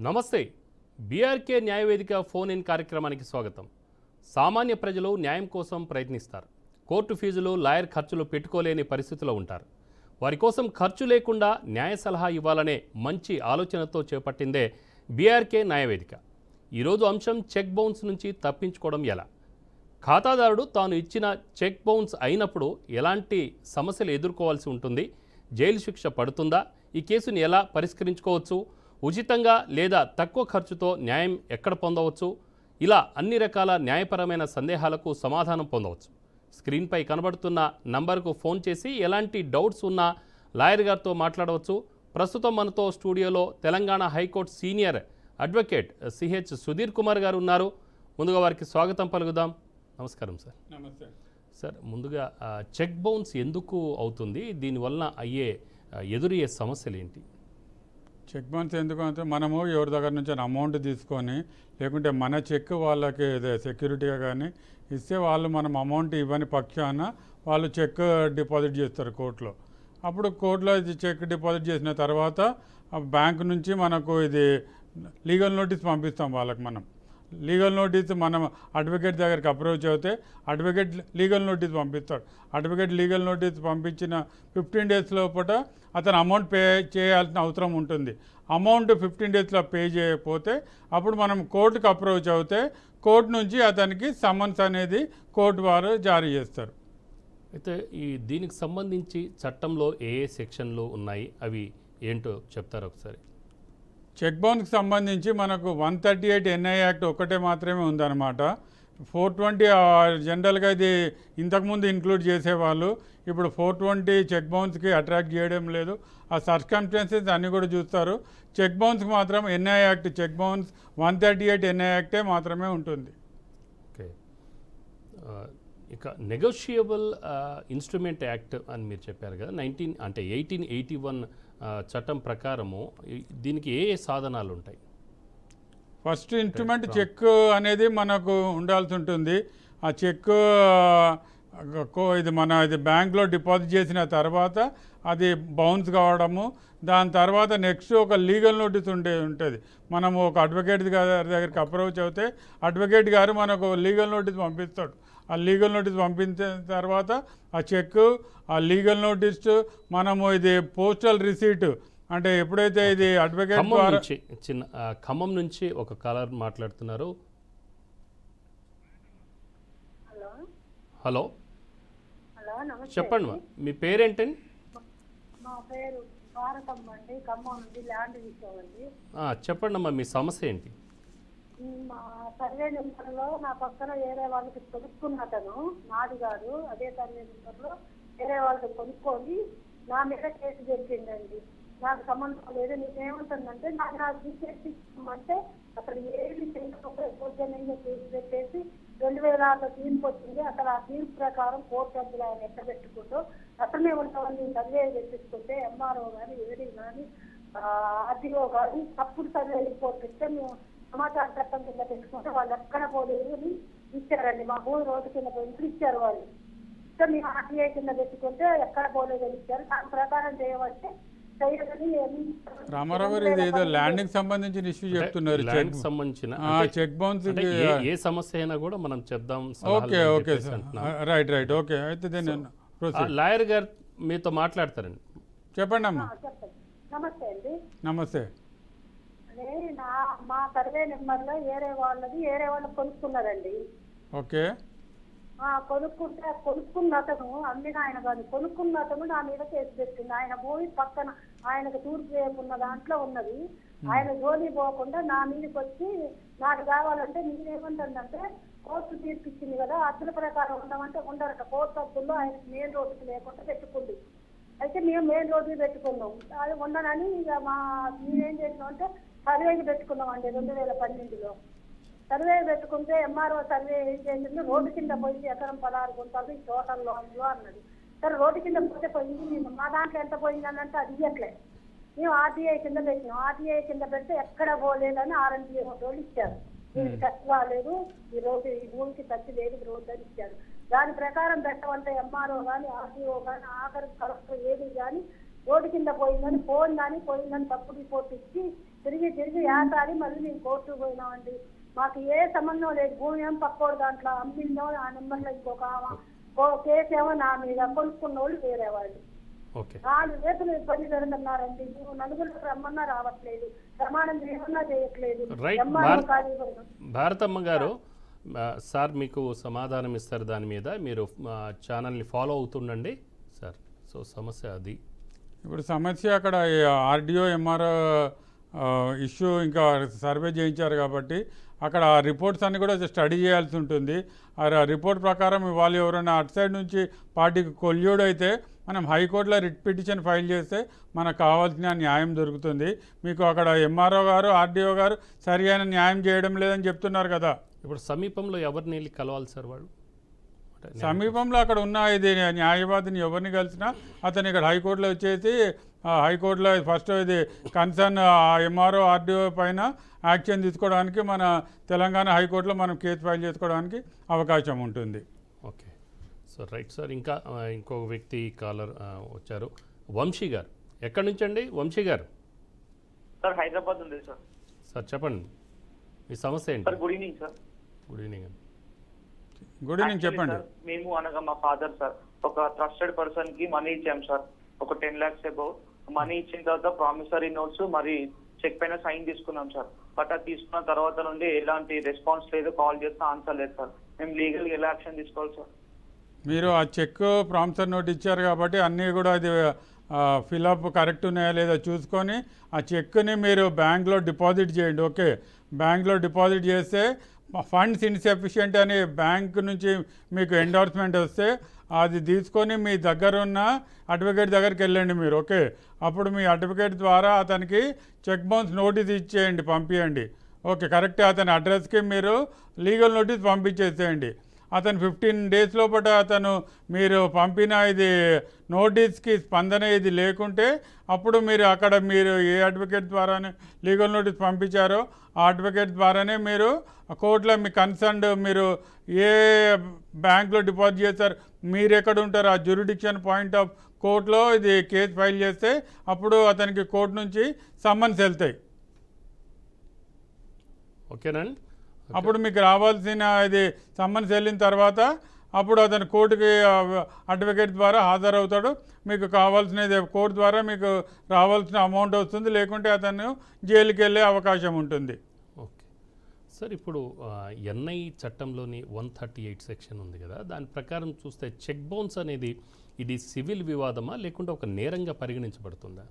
నమస్తే. BRK న్యాయవేదిక phone in కార్యక్రమానికి స్వాగతం. సామాన్య ప్రజలు న్యాయం కోసం ప్రయత్నిస్తారు. కోర్టు ఫీజులు, లాయర్ ఖర్చులు పెట్టుకోలేని పరిస్థితిలో ఉంటారు. వారి కోసం ఖర్చు లేకుండా న్యాయ సలహా ఇవ్వాలనే మంచి ఆలోచనతో చేపట్టిందే బీఆర్కే న్యాయవేదిక. ఈరోజు అంశం చెక్ బౌన్స్ నుంచి తప్పించుకోవడం ఎలా. ఖాతాదారుడు తాను ఇచ్చిన చెక్ బౌన్స్ అయినప్పుడు ఎలాంటి సమస్యలు ఎదుర్కోవాల్సి ఉంటుంది, జైలు శిక్ష పడుతుందా, ఈ కేసుని ఎలా పరిష్కరించుకోవచ్చు, ఉచితంగా లేదా తక్కువ ఖర్చుతో న్యాయం ఎక్కడ పొందవచ్చు, ఇలా అన్ని రకాల న్యాయపరమైన సందేహాలకు సమాధానం పొందవచ్చు. స్క్రీన్పై కనబడుతున్న నంబర్కు ఫోన్ చేసి ఎలాంటి డౌట్స్ ఉన్నా లాయర్ గారితో మాట్లాడవచ్చు. ప్రస్తుతం మనతో స్టూడియోలో Telangana high court senior advocate CH Sudheer Kumar గారు ఉన్నారు. ముందుగా వారికి స్వాగతం పలుకుదాం. నమస్కారం సార్. నమస్తే సార్, ముందుగా చెక్ బౌన్స్ ఎందుకు అవుతుంది, దీనివల్ల ఎదురయ్యే సమస్యలు ఏంటి? చెక్ బౌన్స్ ఎందుకు అంటే మనము ఎవరి దగ్గర నుంచి అమౌంట్ తీసుకొని లేకుంటే మన చెక్ వాళ్ళకి సెక్యూరిటీగా కానీ ఇస్తే వాళ్ళు మనం అమౌంట్ ఇవ్వని పక్షాన వాళ్ళు చెక్ డిపాజిట్ చేస్తారు కోర్టులో. అప్పుడు కోర్టులో ఇది చెక్ డిపాజిట్ చేసిన తర్వాత బ్యాంక్ నుంచి మనకు ఇది లీగల్ నోటీస్ పంపిస్తాం వాళ్ళకి. మనం లీగల్ నోటీస్ మనం అడ్వకేట్ దగ్గరికి అప్రోచ్ అవుతే అడ్వకేట్ లీగల్ నోటీస్ పంపిస్తాడు. అడ్వకేట్ లీగల్ నోటీస్ పంపించిన 15 days లోపల అతను అమౌంట్ పే చేయాల్సిన అవసరం ఉంటుంది. అమౌంట్ 15 daysలో పే చేయకపోతే అప్పుడు మనం కోర్టుకు అప్రోచ్ అవుతే కోర్టు నుంచి అతనికి సమన్స్ అనేది కోర్టు వారు జారీ చేస్తారు. అయితే దీనికి సంబంధించి చట్టంలో ఏ సెక్షన్లు ఉన్నాయి, అవి ఏంటో చెప్తారు ఒకసారి? చెక్ బౌన్స్కి సంబంధించి మనకు 138 NI యాక్ట్ ఒకటే మాత్రమే ఉందన్నమాట. 420 జనరల్గా ఇది ఇంతకుముందు ఇంక్లూడ్ చేసేవాళ్ళు. ఇప్పుడు 420 చెక్ బౌన్స్కి అట్రాక్ట్ చేయడం లేదు. ఆ సర్కమ్స్టాన్సెస్ అన్నీ కూడా చూస్తారు. చెక్ బౌన్స్కి మాత్రం NI act, cheque bounce 138 NI యాక్టే మాత్రమే ఉంటుంది. ఓకే. ఇక నెగోషియబుల్ ఇన్స్ట్రుమెంట్ యాక్ట్ అని మీరు చెప్పారు కదా, 1881 చట్టం ప్రకారము దీనికి ఏ సాధనాలు ఉంటాయి? ఫస్ట్ ఇన్స్ట్రుమెంట్ చెక్ అనేది మనకు ఉండాల్సి ఉంటుంది. ఆ చెక్ ఇది బ్యాంక్లో డిపాజిట్ చేసిన తర్వాత అది బౌన్స్ కావడము, దాని తర్వాత నెక్స్ట్ ఒక లీగల్ నోటీస్ ఉంటుంది. మనము ఒక అడ్వకేట్ గారి దగ్గరికి అప్రోచ్ అవుతే అడ్వకేట్ గారు మనకు లీగల్ నోటీస్ పంపిస్తాడు. ఆ లీగల్ నోటీస్ పంపించిన తర్వాత ఆ చెక్, ఆ లీగల్ నోటీస్, మనము ఇది పోస్టల్ రిసీట్ అంటే ఎప్పుడైతే ఇది అడ్వకేట్ ద్వారా ఖమ్మం నుంచి ఒక కాలర్ మాట్లాడుతున్నారు. హలో, చెప్పండి, మీ పేరేంటండి? మా పేరు భారతమ్మ అండి, ఖమ్మం నుండి ల్యాండ్ తీసుకోవండి. చెప్పండి అమ్మా, మీ సమస్య ఏంటి? మా సర్వే నెంబర్లో నా పక్కన వేరే వాళ్ళకి కొనుక్కున్నతను నాది కాదు, అదే సర్వే నెంబర్లో వేరే వాళ్ళకి కొనుక్కొని నా మీద కేసు పెట్టిండండి. నాకు సంబంధం లేదు. నేనేమంటుందంటే నాకు తీసేసిమంటే అసలు ఏమి చేయకపోతే కేసు పెట్టేసి 2006లో తీర్పు వచ్చింది. అసలు ఆ తీర్పు ప్రకారం కోర్టు సభ్యులు ఆయన ఎక్కడ పెట్టుకుంటూ అసలే ఉంటామని సర్వే పెట్టించుకుంటే ఎంఆర్ఓ కానీ ఏడీ కానీ ఆర్టీఓ కానీ తప్పుడు సర్వే రిపోర్ట్ ఇస్తే మేము సమాచార చట్టం కింద తెచ్చుకుంటే వాళ్ళు ఎక్కడ పోలేదు అని ఇచ్చారండి. మా భూమి రోడ్డు కింద పెంచులు ఇచ్చారు వాళ్ళు. సో మేము ఆర్టీఐ కింద పెట్టుకుంటే ఎక్కడ పోలేదని ఇచ్చారు. దాని ప్రకారం చేయవస్తే రామారావు గారు ఇది ఏదో ల్యాండ్కి సంబంధించిన ఇష్యూ చెప్తున్నారు. చెక్ బౌన్స్ ఏ సమస్య అయినా కూడా మనం చెప్దాం. Okay okay sir, right right okay. అయితే లాయర్ గారు మీతో మాట్లాడతారండి. చెప్పండి అమ్మా. నమస్తే అండి. నమస్తే. అదే మా సర్వే నెంబర్లో వేరే వాళ్ళు కొనుక్కున్నారండి. ఓకే. కొనుక్కున్న అతను అమ్మిన ఆయన కాదు, కొనుక్కున్న అతను నా మీద కేసు పెట్టింది. ఆయన భూమి పక్కన ఆయనకు తూర్పు వేపున్న దాంట్లో ఉన్నది. ఆయన జోలి పోకుండా నా మీదకి వచ్చి నాకు కావాలంటే నేనేమంటుందంటే కోర్టు తీర్పిచ్చింది కదా, అద్దెల ప్రకారం ఉండమంటే ఉండరట. కోర్టు అద్దుల్లో ఆయనకు మెయిన్ రోడ్డుకి లేకుండా పెట్టుకుంది. అయితే మేము మెయిన్ రోడ్డుకి పెట్టుకున్నాం. అది ఉండనని ఇక మేమేం చేసినాం అంటే సర్వేకి పెట్టుకున్నాం అండి. 2012లో సర్వే పెట్టుకుంటే ఎంఆర్ఓ సర్వే ఏం చేసింది, రోడ్డు కింద పోయి ఎకరం 16 గుంటలు టోటల్ లోన్లో అన్నది. సరే రోడ్డు కింద పోతే పోయింది, మా దాంట్లో ఎంత పోయిందని అంటే అది ఇవ్వట్లే. మేము ఆర్టీఐ కింద పెట్టినాం. ఆర్టీఐ కింద పెడితే ఎక్కడ పోలేదని RNBO వాళ్ళు ఇచ్చారు. దీనికి ఖర్చు కాలేదు, ఈ భూమికి ఖర్చు లేదు, రోడ్డు అని ఇచ్చారు. దాని ప్రకారం పెట్టమంటే ఎంఆర్ఓ కానీ ఆర్టీఓ కానీ ఆఖరి కలెక్టర్ ఏది కానీ రోడ్డు కింద పోయిందని తప్పుడు రిపోర్ట్ ఇచ్చి తిరిగి తిరిగి ఏటాడి మళ్ళీ మేము కోర్టుకు పోయినామండి. మాకు ఏ సంబంధం లేదు. భూమి ఏం పక్కోడు దాంట్లో అమ్మిందో ఆ నెంబర్లో ఇంకొక కేసు ఏమో నా మీద, కొనుక్కున్న వాళ్ళు వేరే వాళ్ళు. 4 రేపులు ఇబ్బంది పెడుతున్నారండి. నువ్వు నలుగురు రమ్మన్నా రావట్లేదు, ప్రమాణం ఏమన్నా చేయట్లేదు. భారతమ్మ గారు సార్ మీకు సమాధానం ఇస్తారు దాని మీద, మీరు ఛానల్ని ఫాలో అవుతుండండి సార్. సో సమస్య అది. ఇప్పుడు సమస్య అక్కడ ఆర్డీఓ ఎంఆర్ఓ ఇష్యూ ఇంకా సర్వే చేయించారు కాబట్టి అక్కడ ఆ రిపోర్ట్స్ అన్ని కూడా స్టడీ చేయాల్సి ఉంటుంది. ఆ రిపోర్ట్ ప్రకారం వాళ్ళు ఎవరైనా అటు సైడ్ నుంచి పార్టీకి కొల్యూడ్ అయితే మనం హైకోర్టులో రిట్ పిటిషన్ ఫైల్ చేస్తే మనకు కావాల్సిన న్యాయం దొరుకుతుంది. మీకు అక్కడ ఎంఆర్ఓ గారు ఆర్డీఓ గారు సరి అయిన న్యాయం చేయడం లేదని చెప్తున్నారు కదా. ఇప్పుడు సమీపంలో ఎవరిని వెళ్ళి కలవాలి సార్ వాళ్ళు? సమీపంలో అక్కడ ఉన్న ఇది న్యాయవాదిని ఎవరిని కలిసినా అతను ఇక్కడ హైకోర్టులో వచ్చేసి హైకోర్టులో ఫస్ట్ ఇది కన్సర్న్ ఎంఆర్ఓ ఆర్డీఓ పైన యాక్షన్ తీసుకోవడానికి మన తెలంగాణ హైకోర్టులో మనం కేసు ఫైల్ చేసుకోవడానికి అవకాశం ఉంటుంది. Okay, so right sir. ఇంకా ఇంకొక వ్యక్తి కాలర్ వచ్చారు, వంశీ గారు. ఎక్కడి నుంచి అండి వంశీ గారు? సార్ హైదరాబాద్ ఉంది సార్. సార్ చెప్పండి మీ సమస్య ఏంటి? Sir good evening sir. Good evening అండి. గుడ్ ఈవినింగ్, చెప్పండి. మేము అనగా మా ఫాదర్ సార్ ఒక ట్రస్టెడ్ పర్సన్ కి మనీ ఇచ్చాం సార్, ఒక 10 lakhs అబౌవ్. మనీ ఇచ్చిన తర్వాత ప్రామిసరీ నోట్స్ మరి చెక్ పైన సైన్ తీసుకున్నాం సార్. బట్ అది తీసుకున్న తర్వాత నుండి ఎలాంటి రెస్పాన్స్ లేదు, కాల్ చేస్తే ఆన్సర్ లేదు సార్. మేము లీగల్గా ఎలా యాక్షన్ తీసుకోవాలి సార్? మీరు ఆ చెక్ ప్రామిసరీ నోట్ ఇచ్చారు కాబట్టి అన్నీ కూడా అది ఫిలప్ కరెక్ట్ ఉన్నాయా లేదా చూసుకొని ఆ చెక్ని మీరు బ్యాంక్లో డిపాజిట్ చేయండి. ఓకే, బ్యాంక్లో డిపాజిట్ చేస్తే ఫండ్స్ ఇన్సఫిషియెంట్ అని బ్యాంక్ నుంచి మీకు ఎండోర్స్మెంట్ వస్తే అది తీసుకొని మీ దగ్గర ఉన్న అడ్వకేట్ దగ్గరికి వెళ్ళండి మీరు. ఓకే, అప్పుడు మీ అడ్వకేట్ ద్వారా అతనికి చెక్ బౌన్స్ నోటీస్ ఇచ్చేయండి, పంపించండి. ఓకే, కరెక్ట్ అతని అడ్రస్కి మీరు లీగల్ నోటీస్ పంపించేసేయండి. అతను 15 days లోపల అతను మీరు పంపిన ఇది నోటీస్కి స్పందన ఇది లేకుంటే అప్పుడు మీరు అక్కడ మీరు ఏ అడ్వకేట్ ద్వారానే లీగల్ నోటీస్ పంపించారో ఆ అడ్వకేట్ ద్వారానే మీరు కోర్టులో మీ కన్సర్న్ మీరు ఏ బ్యాంక్లో డిపాజిట్ చేస్తారు, మీరు ఎక్కడ ఉంటారు ఆ జ్యూరిడిక్షన్ పాయింట్ ఆఫ్ కోర్టులో ఇది కేసు ఫైల్ చేస్తే అప్పుడు అతనికి కోర్టు నుంచి సమ్మన్స్ వెళ్తాయి. ఓకేనండి. అప్పుడు మీకు రావాల్సిన ఇది సమ్మన్స్ వెళ్ళిన తర్వాత అప్పుడు అతను కోర్టుకి అడ్వకేట్ ద్వారా హాజరవుతాడు. మీకు కావాల్సినది కోర్టు ద్వారా మీకు రావాల్సిన అమౌంట్ వస్తుంది, లేకుంటే అతను జైలుకి వెళ్ళే అవకాశం ఉంటుంది. ఓకే సార్, ఇప్పుడు ఎన్ఐ చట్టంలోని 138 సెక్షన్ ఉంది కదా, దాని ప్రకారం చూస్తే చెక్ బౌన్స్ అనేది ఇది సివిల్ వివాదమా లేకుంటే ఒక నేరంగా పరిగణించబడుతుందా?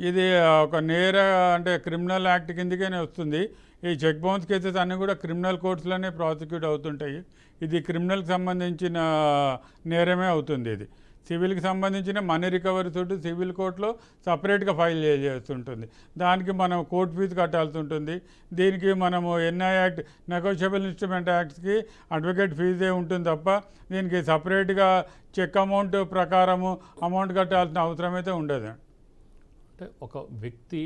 ఇది ఒక నేర అంటే క్రిమినల్ యాక్ట్ కిందకే వస్తుంది. ఈ చెక్ బౌన్స్ కేసెస్ అన్నీ కూడా క్రిమినల్ కోర్ట్స్లోనే ప్రాసిక్యూట్ అవుతుంటాయి. ఇది క్రిమినల్కి సంబంధించిన నేరమే అవుతుంది. ఇది సివిల్కి సంబంధించిన మనీ రికవరీ తోటి సివిల్ కోర్టులో సపరేట్గా ఫైల్ చేస్తుంటుంది. దానికి మనం కోర్టు ఫీజు కట్టాల్సి ఉంటుంది. దీనికి మనము ఎన్ఐ యాక్ట్ నెగోషియబుల్ ఇన్స్ట్రుమెంట్ యాక్ట్స్కి అడ్వకేట్ ఫీజే ఉంటుంది తప్ప దీనికి సపరేట్గా చెక్ అమౌంట్ ప్రకారము అమౌంట్ కట్టాల్సిన అవసరం అయితే ఉండదు. అంటే ఒక వ్యక్తి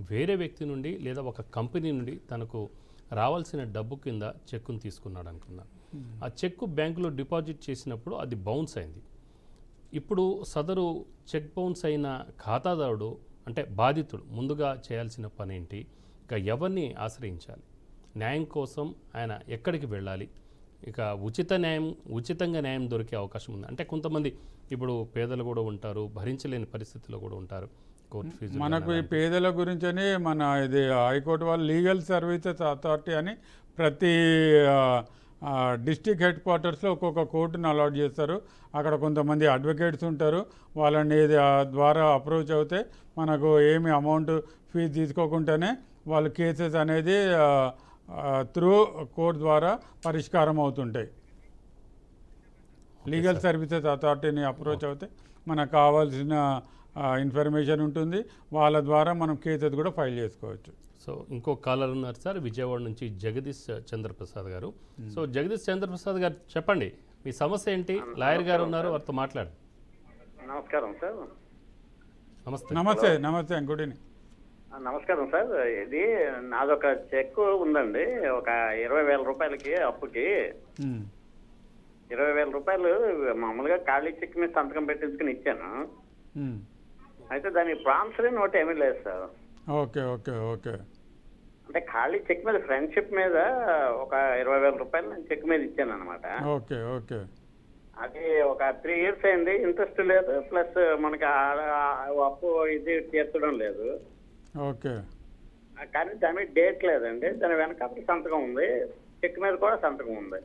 వేరే వ్యక్తి నుండి లేదా ఒక కంపెనీ నుండి తనకు రావాల్సిన డబ్బు కింద చెక్కును తీసుకున్నాడు అనుకుందాం. ఆ చెక్కు బ్యాంకులో డిపాజిట్ చేసినప్పుడు అది బౌన్స్ అయింది. ఇప్పుడు సదరు చెక్ బౌన్స్ అయిన ఖాతాదారుడు అంటే బాధితుడు ముందుగా చేయాల్సిన పని ఏంటి? ఇక ఎవరిని ఆశ్రయించాలి? న్యాయం కోసం ఆయన ఎక్కడికి వెళ్ళాలి? ఇక ఉచితంగా న్యాయం దొరికే అవకాశం ఉంది. అంటే కొంతమంది ఇప్పుడు పేదలు కూడా ఉంటారు, భరించలేని పరిస్థితుల్లో కూడా ఉంటారు. మనకు ఈ పేదల గురించని మన ఇది హైకోర్టు వాళ్ళు లీగల్ సర్వీసెస్ అథారిటీ అని ప్రతి డిస్టిక్ హెడ్ క్వార్టర్స్లో ఒక్కొక్క కోర్టును అలాట్ చేస్తారు. అక్కడ కొంతమంది అడ్వకేట్స్ ఉంటారు. వాళ్ళని ద్వారా అప్రోచ్ అవుతే మనకు ఏమి అమౌంట్ ఫీజు తీసుకోకుండానే వాళ్ళ కేసెస్ అనేది త్రూ కోర్టు ద్వారా పరిష్కారం అవుతుంటాయి. లీగల్ సర్వీసెస్ అథారిటీని అప్రోచ్ అవుతే మనకు కావాల్సిన ఇన్ఫర్మేషన్ ఉంటుంది. వాళ్ళ ద్వారా మనం కేసెస్ కూడా ఫైల్ చేసుకోవచ్చు. సో ఇంకో కాలర్ ఉన్నారు సార్, విజయవాడ నుంచి జగదీష్ చంద్రప్రసాద్ గారు. సో జగదీష్ చంద్రప్రసాద్ గారు చెప్పండి, మీ సమస్య ఏంటి? లాయర్ గారు ఉన్నారు, వారితో మాట్లాడండి. నమస్కారం సార్. నమస్తే. Good evening. నమస్కారం సార్. ఇది నాదొక చెక్ ఉందండి, ఒక 20,000 రూపాయలకి అప్పుకి. 20,000 రూపాయలు మామూలుగా ఖాళీ చెక్ మీద సంతకం పెట్టించుకుని ఇచ్చాను. అయితే దానికి ప్రామిసరీ నోట్ ఏమీ లేదు సార్. ఓకే. అంటే ఖాళీ చెక్ మీద ఫ్రెండ్షిప్ మీద ఒక 20,000 రూపాయలు నేను చెక్ మీద ఇచ్చాను అనమాట. ఓకే ఓకే అది ఒక 3 years అయింది, ఇంట్రెస్ట్ లేదు, ప్లస్ మనకి అప్పు ఇది తీర్చడం లేదు. ఓకే కానీ దాని మీద డేట్ లేదండి, దాని వెనకాల సంతకం ఉంది, చెక్ మీద కూడా సంతకం ఉంది.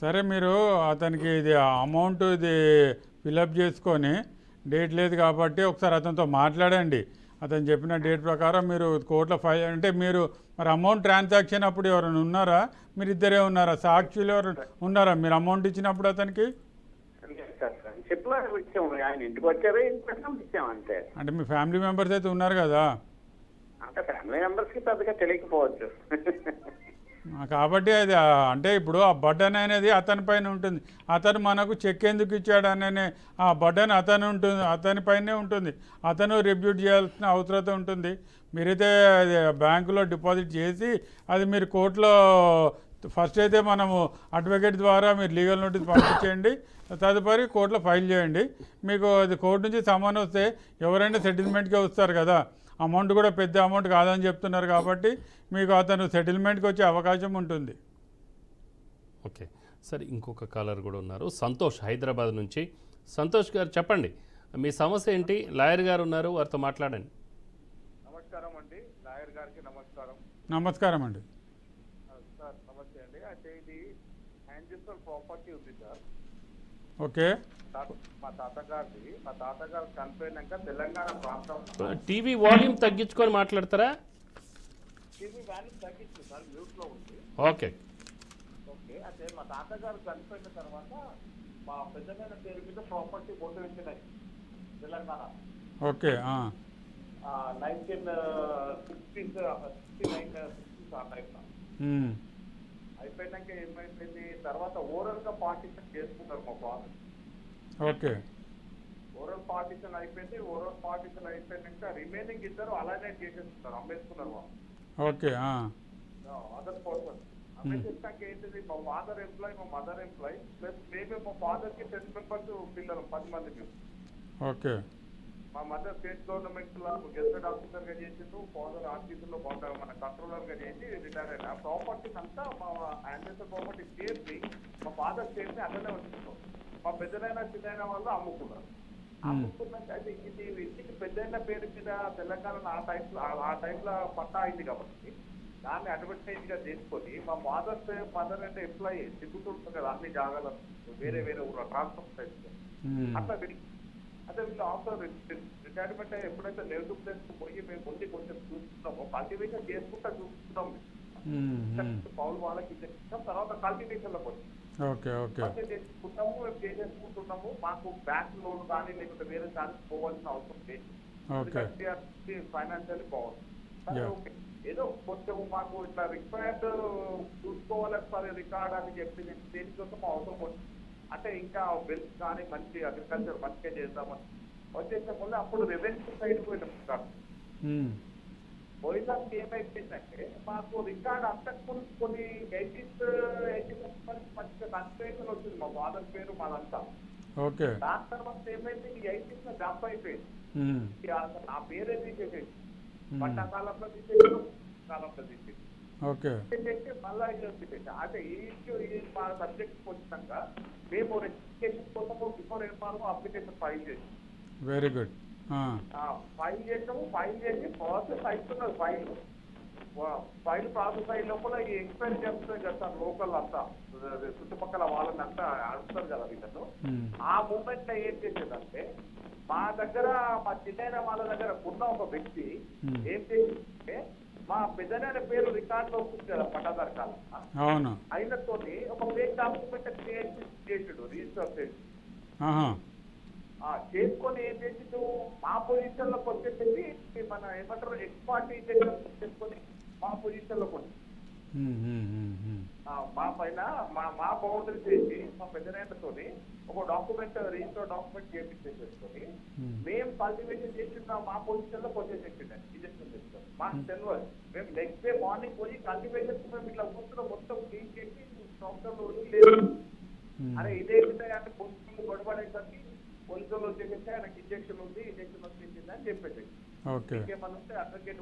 సరే, మీరు అతనికి ఇది అమౌంట్ ఇది ఫిలప్ చేసుకొని డేట్ లేదు కాబట్టి ఒకసారి అతనితో మాట్లాడండి. అతను చెప్పిన డేట్ ప్రకారం మీరు కోర్టులో ఫైల్ అంటే మీరు మరి అమౌంట్ ట్రాన్సాక్షన్ అప్పుడు ఎవరైనా ఉన్నారా, మీరు ఇద్దరే ఉన్నారా, సాక్షులు ఎవరు ఉన్నారా మీరు అమౌంట్ ఇచ్చినప్పుడు అతనికి? ఫ్రెండ్షిప్ లో ఇచ్చాము, ఆయన ఇంటికి వచ్చారు, ఇంటికి ఇచ్చాము అంతే. అంటే మీ ఫ్యామిలీ మెంబర్స్ అయితే ఉన్నారు కదా? అంటే ఫ్యామిలీ మెంబర్స్ కి పెద్దగా తెలియకపోవచ్చు. కాబట్టి అది అంటే ఇప్పుడు ఆ బటన్ అనేది అతని పైన ఉంటుంది. అతను మనకు చెక్ ఎందుకు ఇచ్చాడు అనే ఆ బటన్ అతని పైనే ఉంటుంది. అతను రిబ్యూట్ చేయాల్సిన అవసరం ఉంటుంది. మీరైతే బ్యాంకులో డిపాజిట్ చేసి అది మీరు కోర్టులో ఫస్ట్ అయితే మనము అడ్వకేట్ ద్వారా మీరు లీగల్ నోటీస్ పంపించేయండి, తదుపరి కోర్టులో ఫైల్ చేయండి. మీకు అది కోర్టు నుంచి సమన్ వస్తే ఎవరైనా సెటిల్మెంట్కే వస్తారు కదా, అమౌంట్ కూడా పెద్ద అమౌంట్ కాదని చెప్తున్నారు కాబట్టి మీకు అతను సెటిల్మెంట్కి వచ్చే అవకాశం ఉంటుంది. ఓకే సరే, ఇంకొక కాలర్ కూడా ఉన్నారు, సంతోష్ హైదరాబాద్ నుంచి. సంతోష్ గారు చెప్పండి, మీ సమస్య ఏంటి? లాయర్ గారు ఉన్నారు, వారితో మాట్లాడండి. నమస్కారం అండి, లాయర్ గారికి నమస్కారం. నమస్కారం అండి. సార్ నమస్తే అండి. అయితే ఇది హ్యాంజిబుల్ ప్రాపర్టీ ఉంది సార్. ఓకే, మా తాతగారు చనిపోయినాక తెలంగాణ ప్రాంతం టీవీ వాల్యూమ్ తగ్గించుకొని మాట్లాడతారా? టీవీ వాల్యూమ్ తగ్గించు సార్, మ్యూట్లో ఉంది. ఓకే ఓకే, అయితే మా తాతగారు చనిపోయిన తర్వాత మా పెద్దమైన పేరు మీద ప్రాపర్టీ బొట్టు వచ్చినాయి తెలంగాణ. ఓకే 1969 ఆ టైంలో అయిపోయినాక ఏమైపోయింది, తర్వాత ఓరల్ గా పార్టీషన్ చేసుకున్నారు మా ఫాదర్. ఓకే, ఓరల్ పార్టీషన్ అయిపోయింది. ఓరల్ పార్టీషన్ అయిపోయినాక రిమైనింగ్ ఇద్దరు అలానే చేసేస్తున్నారు, అమ్మేసుకున్నారు వాళ్ళు. ఓకే అదర్ పర్సన్ అమ్మేసేసాక ఏంటిది, మా ఫాదర్ ఎంప్లాయ్, మా మదర్ ఎంప్లాయ్, ప్లస్ మేమే మా ఫాదర్ కి 10 members పిల్లలు, 10 మంది మేము. ఓకే, మా మదర్ స్టేట్ గవర్నమెంట్ లో గెజెటెడ్ ఆఫీసర్ గా చేసిండు, ఫాదర్ ఆర్టీసీలో మన కంట్రోలర్ గా చేసి రిటైర్ అయిన. ఆ ప్రాపర్టీస్ అంతా మా యాన్సెస్టర్ ప్రాపర్టీ స్టేట్ని మా ఫాదర్ స్టేట్ని అట్లనే వచ్చింటాం. మా పెద్దనైనా చిన్న వాళ్ళు అమ్ముకున్నారు. అమ్ముకున్నాక అయితే ఇది ఇంటికి పెద్దైన పేరు మీద తెలంగాణ ఆ టైంలో పట్టా అయింది కాబట్టి దాన్ని అడ్వర్టైజ్ గా చేసుకొని మా మదర్ అంటే ఎంప్లాయీ తిరుగుతుంటుంది కదా అన్ని జాగాలు వేరే వేరే ఊరు ట్రాన్స్ఫర్ అట్లా అంటే వీళ్ళు ఆఫ్టర్ రిటైర్మెంట్ ఎప్పుడైతే లెవెల్ ప్లేస్ పోయి మేము ముందు కొంచెం చూస్తున్నామో కల్టివేషన్ చేసుకుంటా చూస్తున్నాం. పౌలు వాళ్ళకి ఇచ్చేస్తాం, తర్వాత కల్టివేషన్ లోకి వచ్చి చేసుకుంటాము, మేము చేసేసుకుంటున్నాము. మాకు బ్యాంక్ లోన్ కానీ లేకపోతే వేరే దానికి పోవాల్సిన అవసరం లేదు, ఫైనాన్షియల్లీ బాగుంది. ఏదో కొంచెం మాకు ఇట్లా రిక్వైర్డ్ చూసుకోవాలి సార్ రికార్డ్ అని చెప్పి దేనికోసం అవసరం వచ్చింది. అంటే ఇంకా వెల్త్ కానీ మంచి అగ్రికల్చర్ మంచిగా చేద్దామని వచ్చేసే ముందు అప్పుడు రెవెన్యూ సైడ్ పోయినాం సార్. పోయినానికి ఏమైపోయిందంటే మాకు రికార్డ్ అంతకు కొన్ని 80s మంచిగా కన్స్ట్రక్షన్ వచ్చింది మా ఫాదర్ పేరు మాదంతా. దాని తర్వాత ఏమైతే ఈ 80s జంప్ అయిపోయింది, నా పేరే తీసేసేది. పంటకాలంలో తీసేసి కాలంలో తీసేసి మళ్ళా అంటే ఈ ఇష్యూ మా సబ్జెక్ట్ వచ్చినాక మేము రెజిస్ట్రేషన్ కోసం బిఫోర్ అప్లికేషన్ ఫైల్ చేసాం. Very good. ఫైల్ చేసాము, ఫైల్ చేసి ప్రాసెస్ అవుతున్నది. ఫైల్ ప్రాసెస్ అయిన లోపల ఈ ఎంక్వైరీ చేస్తుంది కదా సార్, లోకల్ అంతా చుట్టుపక్కల వాళ్ళని అంతా అడుగుతారు కదా వీళ్ళను. ఆ మూమెంట్ లో ఏం చేసేదంటే మా దగ్గర మా చిన్న వాళ్ళ దగ్గర ఉన్న ఒక వ్యక్తి ఏం చేసిందంటే మా పెద్దనైన పేరు రికార్డ్ లో వస్తుంది కదా పట్టాదారు కాలం అయినతో ఒక ఫేక్ డాక్యుమెంట్ క్రియేట్ చేసాడు, రిజిస్టర్ చేసి చేసుకొని ఏం చేసిండు మా పొజిషన్ లోకి వచ్చేసి మన ఏమంటారు ఎక్స్పార్టీ చేసుకొని మా పొజిషన్ లోకి వచ్చి మా పైన మా బౌండరీ చేసి మా పెద్దనైనతో ఒక డాక్యుమెంట్ రిజిస్టర్ డాక్యుమెంట్ చేపించేసుకొని మేము కల్టివేషన్ చేసిన మా పొజిషన్ లో వచ్చేసేసిండే రిజిస్టర్ చేస్తాం. మాకు తెలియదు, మేము నెక్స్ట్ డే మార్నింగ్ పోయి కల్టివేషన్ మేము ఇట్లా కూర్చున్న మొత్తం క్లీన్ చేసి సంవత్సరంలో లేదు. అరే ఇదే అంటే పొజిషన్ గొడవడేసరికి పోలీసులు వచ్చేసి ఆయనకి ఇంజక్షన్ ఉంది, ఇంజక్షన్ వచ్చేసింది అని చెప్పేసి ఓకే. ఇంకేమన్నా ఉంటే అడ్వకేట్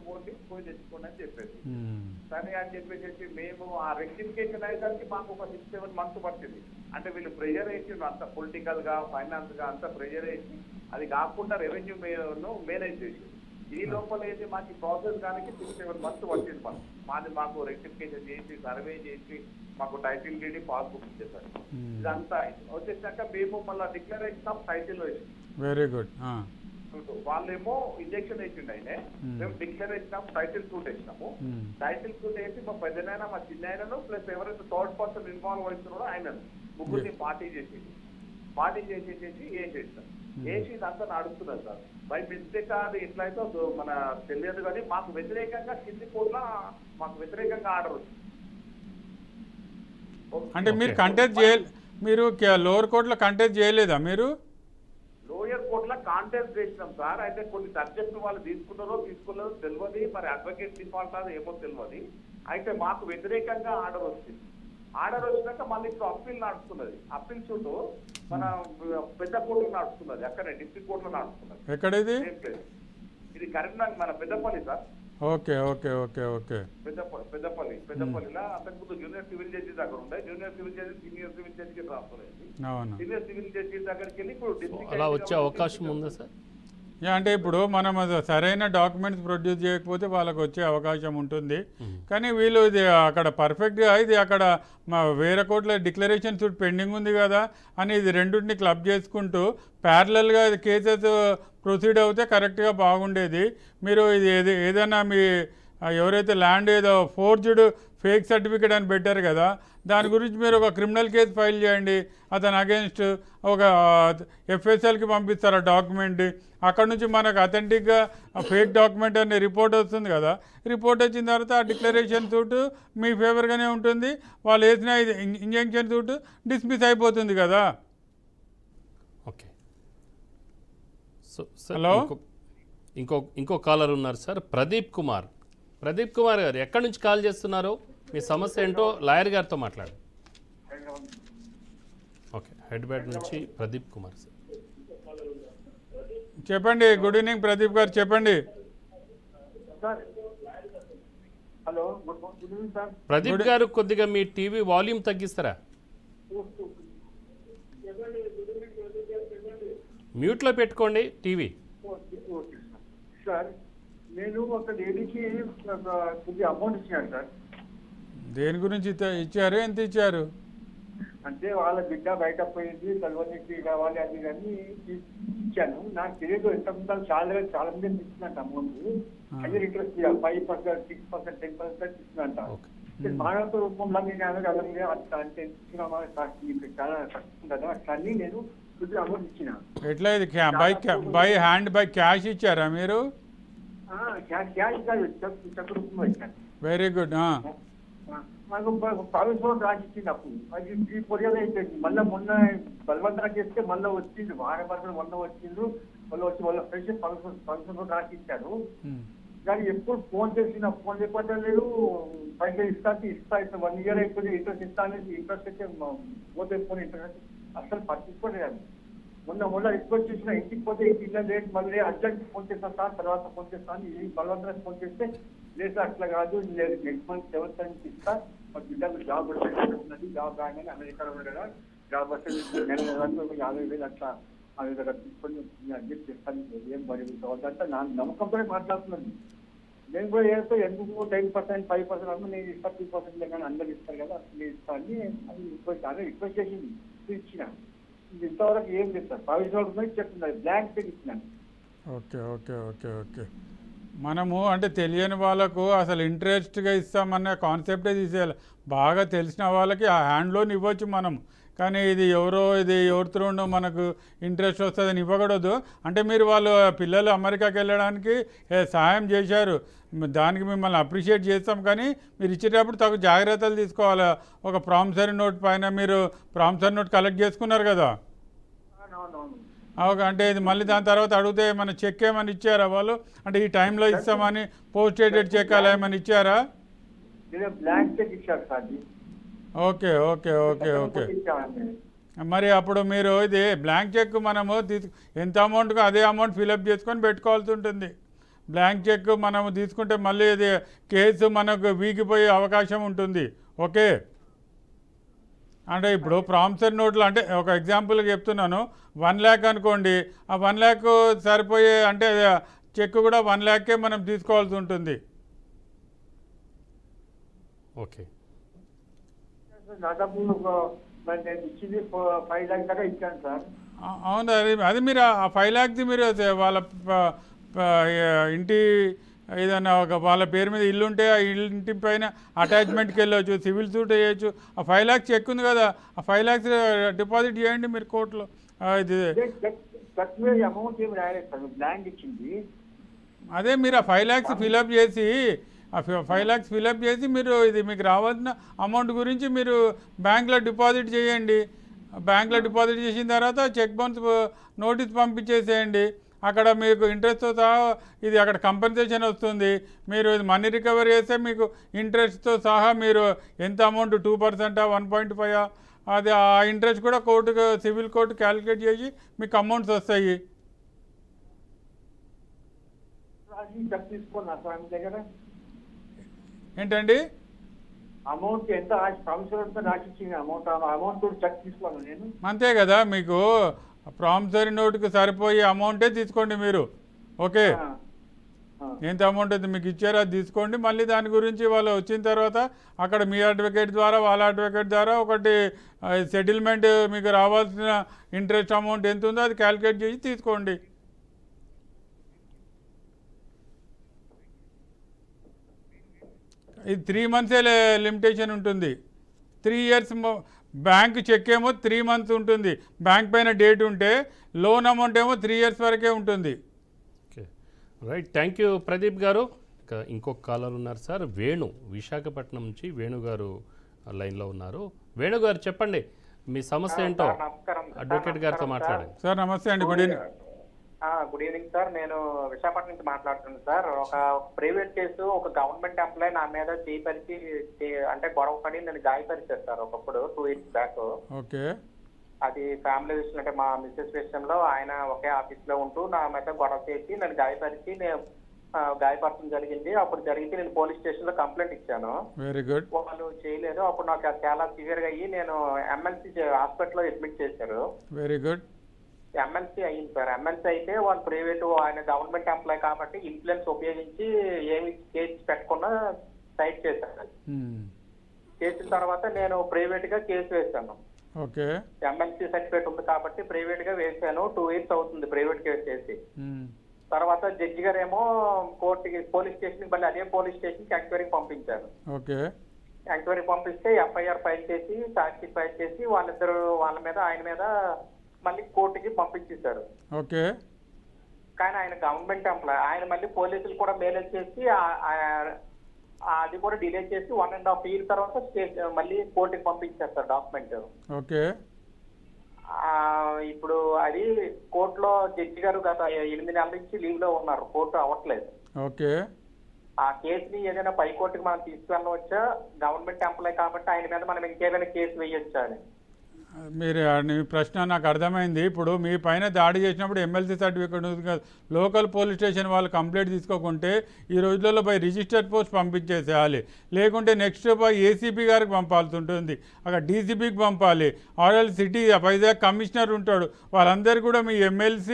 పోయి తెచ్చుకోండి అని చెప్పేసి. సరే అని చెప్పేసి మేము ఆ రెక్టిఫికేషన్ అయ్యేసరికి మాకు ఒక 6-7 months పట్టింది. అంటే వీళ్ళు ప్రెజర్ వేసి అంత పొలిటికల్ గా ఫైనాన్స్ గా అంత ప్రెజర్ వేసి అది కాకుండా రెవెన్యూ మేనేజ్ చేసి ఈ లోపల అయితే మాకు ప్రాసెస్ కానీ 6-7 months పట్టింది. మాకు రెక్టిఫికేషన్ చేసి సర్వే చేసి మాకు టైటిల్ డీడీ పాస్బుక్ ఇచ్చేసారు. ఇదంతా వచ్చేసాక మేము మళ్ళీ డిక్లరేషన్ ఆఫ్ టైటిల్ వేసి వెరీ గుడ్. వాళ్ళేమో ఇంజక్షన్ వేసిండు ఆయనే, మేము డిక్లరేషన్ ఆఫ్ టైటిల్ సూట్ వేసినాము. టైటిల్ సూట్ వేసి మా పెద్దనైనా మా చిన్నైనను ప్లస్ ఎవరైతే థర్డ్ పర్సన్ ఇన్వాల్వ్ అవుతున్నాడో ఆయన ముగ్గురిని పార్టీ చేసేసి వేసేసాం. వేసి ఇదంతా నడుస్తున్నారు సార్. బై మిస్టేక్ అది ఎట్లయితే మన తెలియదు కానీ మాకు వ్యతిరేకంగా కింది కోర్టులో మాకు వ్యతిరేకంగా ఆర్డర్ వచ్చింది. అంటే మీరు కంటెస్ట్ మీరు లోవర్ కోర్టులో కంటెస్ట్ చేయలేదా? మీరు లోయర్ కోర్టులో కాంటెస్ట్ చేసినాం సార్. అయితే కొన్ని సబ్జెక్టులు వాళ్ళు తీసుకోలేదో తెలియదు, మరి అడ్వకేట్ డిఫాల్ట్ అది ఏమో తెలియదు. అయితే మాకు వ్యతిరేకంగా ఆర్డర్ వచ్చింది. ఆర్డర్ వచ్చినాక మళ్ళీ ఇప్పుడు అప్పీల్ నడుస్తున్నది. అప్పీల్ చుట్టూ మన పెద్ద కోర్టులో నడుస్తున్నది, అక్కడ డిస్ట్రిక్ట్ కోర్టులో నడుస్తున్నది. ఎక్కడ ఇది? ఇది కరీంనగర్ మన Peddapalli sir. Okay okay okay okay. పెద్దపల్లిలో అంతకుముందు జూనియర్ సివిల్ జడ్జి దగ్గర ఉండే, junior civil judge senior civil జడ్జికి ట్రాన్స్ఫర్ అయింది. సీనియర్ సివిల్ జడ్జి దగ్గరికి వెళ్ళి ఇప్పుడు డిస్ట్రిక్ట్ అలా వచ్చే అవకాశం ఉందా సార్? అంటే ఇప్పుడు మనం సరైన డాక్యుమెంట్స్ ప్రొడ్యూస్ చేయకపోతే వాళ్ళకి వచ్చే అవకాశం ఉంటుంది. కానీ వీళ్ళు ఇది అక్కడ పర్ఫెక్ట్గా ఇది అక్కడ వేరే కోర్టులో డిక్లరేషన్ సూట్ పెండింగ్ ఉంది కదా అని ఇది రెండింటిని క్లబ్ చేసుకుంటూ ప్యారలల్గా ఇది కేసెస్ ప్రొసీడ్ అవుతే కరెక్ట్గా బాగుండేది. మీరు ఇది ఏదైనా మీ ఎవరైతే ల్యాండ్ ఏదో ఫోర్జ్డ్ ఫేక్ సర్టిఫికేట్ అని పెట్టారు కదా, దాని గురించి మీరు ఒక క్రిమినల్ కేసు ఫైల్ చేయండి. అతను అగేన్స్ట్ ఒక ఎఫ్ఎస్ఎల్కి పంపిస్తారు ఆ డాక్యుమెంట్. అక్కడ నుంచి మనకు అథెంటిక్గా ఫేక్ డాక్యుమెంట్ అనే రిపోర్ట్ వస్తుంది కదా, రిపోర్ట్ వచ్చిన తర్వాత ఆ డిక్లరేషన్ సూట్ మీ ఫేవర్గానే ఉంటుంది. వాళ్ళు వేసిన ఇంజంక్షన్ సూట్ డిస్మిస్ అయిపోతుంది కదా. ఓకే. సో సార్ హలో, ఇంకో కాలర్ ఉన్నారు సార్, ప్రదీప్ కుమార్ గారు ఎక్కడి నుంచి కాల్ చేస్తున్నారో, మీ సమస్య ఏంటో లాయర్ గారితో మాట్లాడు. ఓకే, హైదరాబాద్ నుంచి ప్రదీప్ కుమార్ సార్. చెప్పండి. గుడ్ ఈవినింగ్ ప్రదీప్ గారు, చెప్పండి. Hello, good evening sir. Pradeep గారు కొద్దిగా మీ టీవీ వాల్యూమ్ తగ్గిస్తారా? మ్యూట్లో పెట్టుకోండి టీవీ. సార్, నేను ఒక లేడీకి కొద్దిగా అమౌంట్ ఇచ్చాను సార్. దేని గురించి ఇచ్చారు? ఎంత ఇచ్చారు? అంటే వాళ్ళ బిడ్డ బయట పోయింది, చదవనికి కావాలి అది కానీ ఇచ్చాను. నాకు తెలియదు ఎంత చాలా మంది ఇచ్చినట్టు అమౌంట్. అదే ఇంట్రెస్ట్ 5%, 6%, 10% ఇచ్చినట్ట. మానవ రూపంలో నేను అలాగే అట్లా అంటే ఇచ్చినామా చాలా కష్టం కదా, అట్లా అని నేను కొద్దిగా అమౌంట్ ఇచ్చిన. ఎట్లా ఇది బై హ్యాండ్ బై క్యాష్ ఇచ్చారా మీరు? క్యాష్ కాదు, చెక్ రూపంలో ఇచ్చాను. Very good. నాకు ప్రభుత్వం రాసిచ్చింది అప్పుడు. అది 3-4 years అయిపోయింది. మళ్ళీ మొన్న బలవంతంగా చేస్తే మళ్ళీ వచ్చిండు, వారపడుతున్న మొన్న వచ్చిండ్రు. వాళ్ళు వచ్చి వాళ్ళ ఫ్రెండ్స్ ప్రభుత్వం రాసిచ్చారు. కానీ ఎప్పుడు ఫోన్ చేసిన ఫోన్ చెప్పలేదు. పైసలు ఇస్తా 1 year అయిపోయింది. ఇంట్రెస్ట్ ఇస్తా అనేది ఇంట్రెస్ట్ అయితే పోతే ఫోన్ ఇంట్రెస్ట్ అసలు పట్టించుకోలేదు. మొన్న రిక్వెస్ట్ చేసిన ఇంటికి పోతే ఇంటిలో లేట్ మళ్ళీ అర్జెంట్ ఫోన్ చేస్తాను సార్, తర్వాత ఫోన్ చేస్తాను. ఈ బలవంతంగా ఫోన్ చేస్తే లేదు అట్లా కాదు, నెక్స్ట్ మంత్ 7th నుంచి ఇస్తా, మా బిడ్డకు జాబ్ ఉన్నది, జాబ్ రాగానే అమెరికాలో ఉండగా జాబ్ వస్తే 50,000 అట్లా ఆ విధంగా తీసుకొని అడ్జస్ట్ చేస్తాను. ఏం మరి అంటే నా నమ్మకంతోనే మాట్లాడుతున్నాను. నేను కూడా ఏదో ఎందుకు 10%, 5% అన్నా నేను ఇస్తా, 2% కానీ అందరు ఇస్తారు కదా నేను ఇస్తా అని అది రిక్వెస్ట్ చేసింది, ఇచ్చిన. ఇంతవరకు ఏం చేస్తారు, 22 చెప్తున్నారు, బ్లాంక్ చెక్ ఇచ్చినాను. Okay okay okay okay. మనము అంటే తెలియని వాళ్ళకు అసలు ఇంట్రెస్ట్గా ఇస్తామన్న కాన్సెప్టే తీసేయాలి. బాగా తెలిసిన వాళ్ళకి ఆ హ్యాండ్ లోన్ ఇవ్వచ్చు మనం, కానీ ఇది ఎవరితో మనకు ఇంట్రెస్ట్ వస్తుందని ఇవ్వకూడదు. అంటే మీరు వాళ్ళు పిల్లలు అమెరికాకి వెళ్ళడానికి సహాయం చేశారు, దానికి మిమ్మల్ని అప్రిషియేట్ చేస్తాం. కానీ మీరు ఇచ్చేటప్పుడు తగు జాగ్రత్తలు తీసుకోవాలి. ఒక ప్రామిసరీ నోట్ పైన మీరు ప్రామిసరీ నోట్ కలెక్ట్ చేసుకున్నారు కదా, అంటే ఇది మళ్ళీ దాని తర్వాత అడిగితే మన చెక్ ఏమని ఇచ్చారా వాళ్ళు? అంటే ఈ టైంలో ఇస్తామని పోస్ట్ డేటెడ్ చెక్ అలా ఏమని ఇచ్చారా? Okay okay okay okay. మరి అప్పుడు మీరు ఇది బ్లాంక్ చెక్ మనము ఎంత అమౌంట్గా అదే అమౌంట్ ఫిలప్ చేసుకొని పెట్టుకోవాల్సి ఉంటుంది. బ్లాంక్ చెక్ మనము తీసుకుంటే మళ్ళీ ఇది కేసు మనకు వీగిపోయే అవకాశం ఉంటుంది. ఓకే, అంటే ఇప్పుడు ప్రామిసరీ నోట్లు అంటే ఒక ఎగ్జాంపుల్గా చెప్తున్నాను, 1 lakh అనుకోండి, ఆ 1 lakh సరిపోయే అంటే చెక్ కూడా 1 lakh మనం తీసుకోవాల్సి ఉంటుంది. ఓకే, దాదాపు మరి నేను ఇచ్చింది 5 lakhs దాకా ఇచ్చాను సార్. అవును, అది మీరు ఆ 5 lakhs మీరు వాళ్ళ ఇంటి ఏదైనా ఒక వాళ్ళ పేరు మీద ఇల్లు ఉంటే ఆ ఇంటి పైన అటాచ్మెంట్కి వెళ్ళవచ్చు, సివిల్ సూట్ వేయచ్చు. ఆ 5 lakhs చెక్ ఉంది కదా, ఆ 5 lakhs డిపాజిట్ చేయండి మీరు కోర్టులో. ఇది చెక్ మీద అమౌంట్ ఏమి రాయలేదు సార్, బ్లాంక్ ఇచ్చింది. అదే మీరు ఆ 5 lakhs ఫిలప్ చేసి ఆ 5 lakhs ఫిలప్ చేసి మీరు ఇది మీకు రావాల్సిన అమౌంట్ గురించి మీరు బ్యాంక్లో డిపాజిట్ చేయండి. బ్యాంక్లో డిపాజిట్ చేసిన తర్వాత చెక్ బౌన్స్ నోటీస్ పంపించేసేయండి. అక్కడ మీకు ఇంట్రెస్ట్తో సహా ఇది అక్కడ కంపెన్సేషన్ వస్తుంది. మీరు మనీ రికవరీ చేస్తే మీకు ఇంట్రెస్ట్తో సహా మీరు ఎంత అమౌంట్ 2%, 1.5 అది ఆ ఇంట్రెస్ట్ కూడా కోర్టుకు సివిల్ కోర్టు క్యాలిక్యులేట్ చేసి మీకు అమౌంట్స్ వస్తాయి. చెక్ తీసుకున్నా సార్ మీ దగ్గర ఏంటండి అమౌంట్ ఎంత ప్రామిసరీ రాసిచ్చింది అమౌంట్ కూడా చెక్ తీసుకోను నేను. అంతే కదా, మీకు ప్రామిసరీ నోటుకి సరిపోయే అమౌంటే తీసుకోండి మీరు. ఓకే, ఎంత అమౌంట్ అయితే మీకు ఇచ్చారో అది తీసుకోండి. మళ్ళీ దాని గురించి వాళ్ళు వచ్చిన తర్వాత అక్కడ మీ అడ్వకేట్ ద్వారా వాళ్ళ అడ్వకేట్ ద్వారా ఒకటి సెటిల్మెంట్ మీకు రావాల్సిన ఇంట్రెస్ట్ అమౌంట్ ఎంత ఉందో అది క్యాలిక్యులేట్ చేసి తీసుకోండి. ఇది 3 months లిమిటేషన్ ఉంటుంది. 3 years బ్యాంక్ చెక్ ఏమో 3 months ఉంటుంది, బ్యాంక్ పైన డేట్ ఉంటే. లోన్ అమౌంట్ ఏమో 3 years వరకే ఉంటుంది. Okay, right, thank you Pradeep గారు. ఇంకొక కాలర్ ఉన్నారు సార్, వేణు, విశాఖపట్నం నుంచి వేణు గారు లైన్లో ఉన్నారు. వేణు గారు చెప్పండి, మీ సమస్య ఏంటో అడ్వకేట్ గారితో మాట్లాడండి. సార్ నమస్తే అండి, good evening. Good evening sir, నేను విశాఖపట్నం నుంచి మాట్లాడుతున్నాను సార్. ఒక ప్రైవేట్ కేసు ఒక గవర్నమెంట్ ఎంప్లాయ్ నా మీద చేపరిచి అంటే గొడవ పడి నేను గాయపరిచారు సార్ ఒకప్పుడు 2 years బ్యాక్. ఓకే, అది ఫ్యామిలీ విషయం, అంటే మా మిస్సెస్ విషయంలో ఆయన ఒకే ఆఫీస్ లో ఉంటూ నా మీద గొడవ చేసి నన్ను గాయపరిచి నేను గాయపరచడం జరిగింది. అప్పుడు జరిగితే నేను పోలీస్ స్టేషన్ లో కంప్లైంట్ ఇచ్చాను. Very good. వాళ్ళు చేయలేదు. అప్పుడు నాకు చాలా సివియర్ గా అయ్యి నేను MLC హాస్పిటల్లో అడ్మిట్ చేశారు. Very good. MLC అయ్యింది సార్. MLC అయితే వాళ్ళు ప్రైవేట్, ఆయన గవర్నమెంట్ ఎంప్లాయ్ కాబట్టి ఇన్ఫ్లుయెన్స్ ఉపయోగించి ఏమి కేసు పెట్టకుండా సైడ్ చేశాను. చేసిన తర్వాత నేను ప్రైవేట్ గా కేసు వేశాను. ఓకే, MLC సర్టిఫికేట్ ఉంది కాబట్టి ప్రైవేట్ గా వేసాను. 2 years అవుతుంది ప్రైవేట్ కేసు చేసి. తర్వాత జడ్జి గారు ఏమో కోర్టుకి పోలీస్ స్టేషన్ మళ్ళీ అదే పోలీస్ స్టేషన్ కి ఎంక్వైరీకి పంపించారు. ఓకే, ఎంక్వైరీ పంపిస్తే FIR ఫైల్ చేసి సాక్షి ఫైల్ చేసి వాళ్ళ మీద ఆయన మీద మళ్ళీ కోర్టుకి పంపించేశారు. ఓకే, కానీ ఆయన గవర్నమెంట్ ఎంప్లాయ్, ఆయన మళ్ళీ పోలీసులు కూడా మెయిల్ చేసి అది కూడా డిలే చేసి 1.5 years తర్వాత మళ్ళీ కోర్టుకి పంపించారు సార్ డాక్యుమెంట్. ఓకే, ఇప్పుడు అది కోర్టులో జడ్జి గారు గత 8 నెలల నుంచి లీవ్ లో ఉన్నారు, కోర్టు అవ్వట్లేదు. ఓకే, ఆ కేసుని ఏదైనా పై కోర్టుకి మనం తీసుకెళ్ళవచ్చా? గవర్నమెంట్ ఎంప్లాయ్ కాబట్టి ఆయన మీద మనం ఇంకేదైనా కేసు వేయొచ్చా అని. మీరు మీ ప్రశ్న నాకు అర్థమైంది. ఇప్పుడు మీ పైన దాడి చేసినప్పుడు MLC సర్టిఫికేట్ ఉంది కదా, లోకల్ పోలీస్ స్టేషన్ వాళ్ళు కంప్లైంట్ తీసుకోకుంటే ఈ రోజులలో బై రిజిస్టర్డ్ పోస్ట్ పంపించేసేయాలి. లేకుంటే నెక్స్ట్ బై ACP గారికి పంపాల్సి ఉంటుంది, అక్కడ DCPకి పంపాలి. ఆర్ఎల్ సిటీ వైజాగ్ కమిషనర్ ఉంటాడు, వాళ్ళందరూ కూడా మీ MLC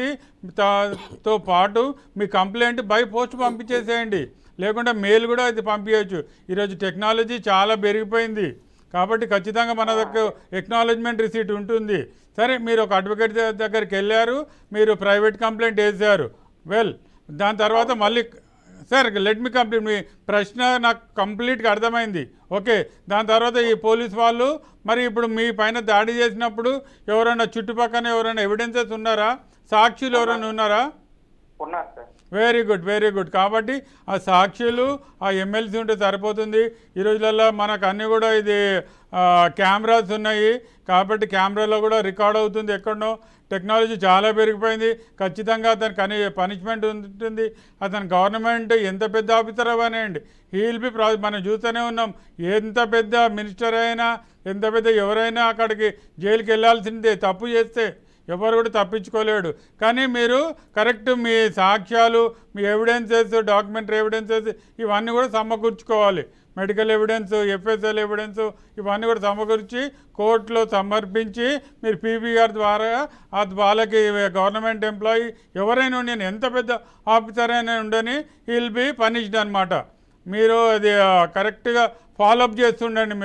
తో పాటు మీ కంప్లైంట్ బై పోస్ట్ పంపించేసేయండి. లేకుంటే మెయిల్ కూడా ఇది పంపించవచ్చు. ఈరోజు టెక్నాలజీ చాలా పెరిగిపోయింది కాబట్టి ఖచ్చితంగా మన దగ్గర ఎక్నాలజ్మెంట్ రిసీట్ ఉంటుంది. సరే, మీరు ఒక అడ్వకేట్ దగ్గరికి వెళ్ళారు, మీరు ప్రైవేట్ కంప్లైంట్ వేసారు, వెల్ దాని తర్వాత మళ్ళీ సార్ లెట్ మీ కంప్లీట్, మీ ప్రశ్న నాకు కంప్లీట్గా అర్థమైంది. ఓకే, దాని తర్వాత ఈ పోలీస్ వాళ్ళు మరి ఇప్పుడు మీ పైన దాడి చేసినప్పుడు ఎవరైనా చుట్టుపక్కల ఎవరైనా ఎవిడెన్సెస్ ఉన్నారా, సాక్షులు ఎవరైనా ఉన్నారా? ఉన్నారు sir. Very good, very good. కాబట్టి ఆ సాక్షులు ఆ MLC ఉంటే సరిపోతుంది. ఈ రోజులలో మనకు అన్నీ కూడా ఇది కెమెరాస్ ఉన్నాయి కాబట్టి కెమెరాలో కూడా రికార్డ్ అవుతుంది. ఎక్కడనో టెక్నాలజీ చాలా పెరిగిపోయింది. ఖచ్చితంగా అతనికి పనిష్మెంట్ ఉంటుంది. అతను గవర్నమెంట్ ఎంత పెద్ద ఆఫీసర్ అవ్వనండి, హీల్ బి మనం చూస్తూనే ఉన్నాం. ఎంత పెద్ద మినిస్టర్ అయినా ఎంత పెద్ద ఎవరైనా అక్కడికి జైలుకి వెళ్ళాల్సిందే తప్పు చేస్తే. ఎవరు కూడా తప్పించుకోలేడు. కానీ మీరు కరెక్ట్ మీ సాక్ష్యాలు, మీ ఎవిడెన్సెస్, డాక్యుమెంటరీ ఎవిడెన్సెస్ ఇవన్నీ కూడా సమకూర్చుకోవాలి. మెడికల్ ఎవిడెన్స్, ఎఫ్ఎస్ఎల్ ఎవిడెన్స్ ఇవన్నీ కూడా సమకూర్చి కోర్టులో సమర్పించి మీరు పీపీఆర్ ద్వారా వాళ్ళకి గవర్నమెంట్ ఎంప్లాయీ ఎవరైనా ఉండని, ఎంత పెద్ద ఆఫీసర్ అయినా ఉండని, విల్ బీ పనిష్డ్ అనమాట. మీరు అది కరెక్ట్గా ఫాలోఅప్ చేస్తుండండి.